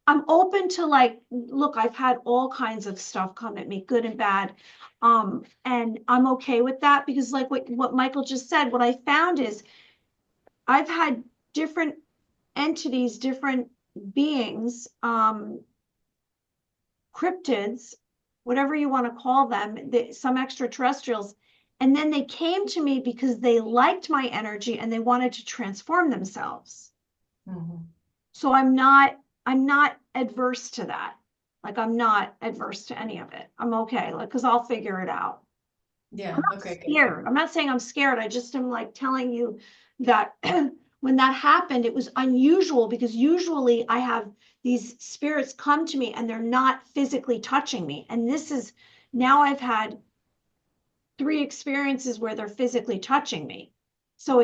I'm open to like, look, I've had all kinds of stuff come at me, good and bad. And I'm okay with that because like what Michael just said, what I found is I've had different entities, different beings, cryptids, whatever you want to call them, some extraterrestrials. And then they came to me because they liked my energy and they wanted to transform themselves. Mm-hmm. So I'm not adverse to that. Like I'm not adverse to any of it. I'm okay, like, because I'll figure it out. Yeah. I'm not Okay. scared. I'm not saying I'm scared. I just am like telling you that when that happened, it was unusual because usually I have these spirits come to me and they're not physically touching me. And this is now I've had 3 experiences where they're physically touching me. So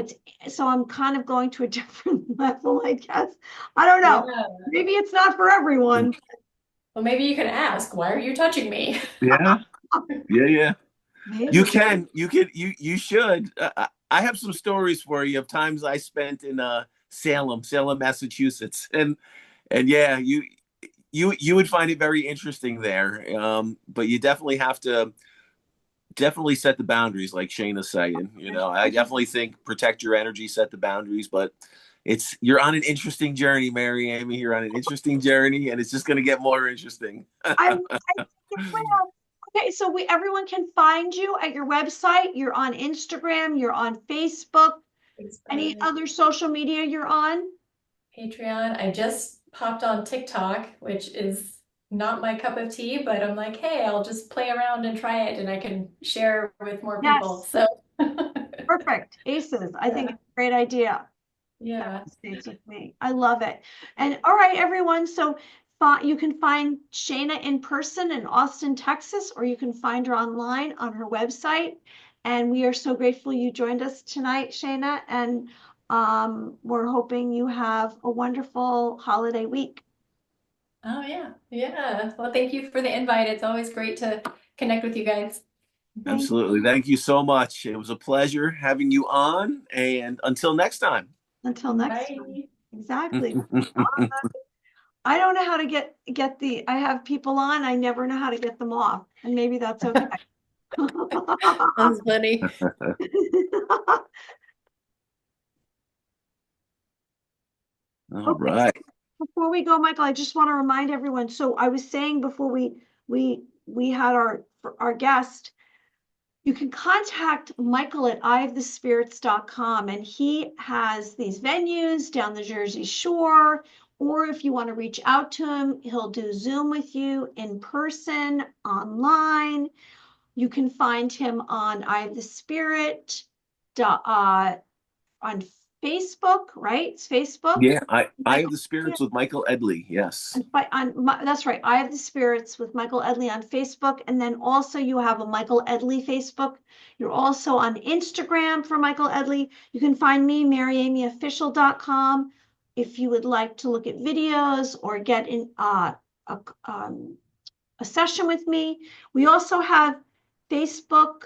I'm kind of going to a different level, I guess. I don't know. Yeah. Maybe it's not for everyone. Well, maybe you can ask, why are you touching me? Yeah. Yeah. Maybe. You should. I have some stories for you of times I spent in Salem, Massachusetts, and yeah, you would find it very interesting there. But you definitely have to definitely set the boundaries, like Shayna's saying. I definitely think protect your energy, set the boundaries, but you're on an interesting journey, Mary Amy. You're on an interesting journey, and it's just going to get more interesting. I think it will. Okay, so everyone can find you at your website. You're on Instagram, you're on Facebook. Any other social media you're on? Patreon. I just popped on TikTok, which is not my cup of tea, but I'm like, hey, I'll just play around and try it and I can share with more people. Yes. So Perfect. Aces. I think it's a great idea. yeah. That stays with me. I love it. And all right, everyone. So you can find Shayna in person in Austin, Texas, or you can find her online on her website. And we are so grateful you joined us tonight, Shayna. And we're hoping you have a wonderful holiday week. Oh yeah. Yeah. Well, thank you for the invite. It's always great to connect with you guys. Absolutely. Thank you so much. It was a pleasure having you on. And until next time. Until next Bye. time. Exactly. I don't know how to get I have people on, I never know how to get them off. And maybe that's okay. That's funny. All right. Before we go, Michael, I just want to remind everyone. So I was saying before we had our guest, you can contact Michael at eyeofthespirits.com, and he has these venues down the Jersey Shore. Or if you want to reach out to him, he'll do Zoom with you in person, online. You can find him on Eye of the Spirit on Facebook, right? It's Facebook. Yeah, I have the spirits with Michael Edley. Yes. That's right. I have the spirits with Michael Edley on Facebook. And then also you have a Michael Edley Facebook. You're also on Instagram for Michael Edley. You can find me, maryamyofficial.com, if you would like to look at videos or get in a session with me. We also have Facebook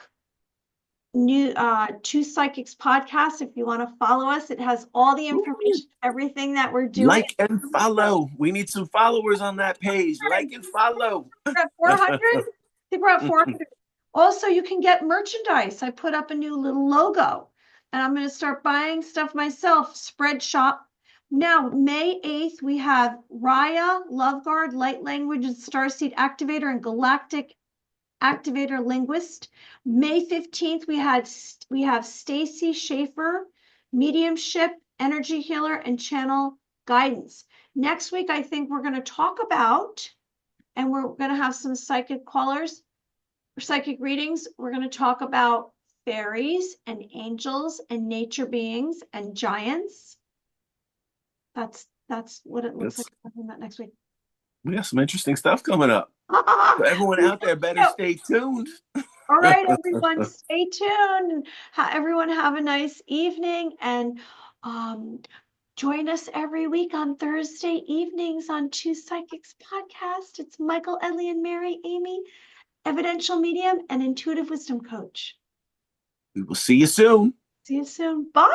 new Two Psychics podcast. If you want to follow us, it has all the information, everything that we're doing. Like and follow. We need some followers on that page. Like and follow. We're at 400. I think we're at 400. Also, you can get merchandise. I put up a new little logo, and I'm going to start buying stuff myself. Spread shop. Now, May 8th, we have Raya, Love Guard, Light Language and Starseed Activator, and Galactic Activator Linguist. May 15th, we have Stacy Schaefer, Mediumship, Energy Healer, and Channel Guidance. Next week, I think we're going to talk about, and we're going to have some psychic callers or psychic readings. We're going to talk about fairies and angels and nature beings and giants. That's what it looks like next week. We got some interesting stuff coming up. So everyone out there better stay tuned. All right, everyone, stay tuned. And everyone have a nice evening, and join us every week on Thursday evenings on Two Psychics podcast. It's Michael Edley and Mary Amy, evidential medium and intuitive wisdom coach. We will see you soon. See you soon. Bye.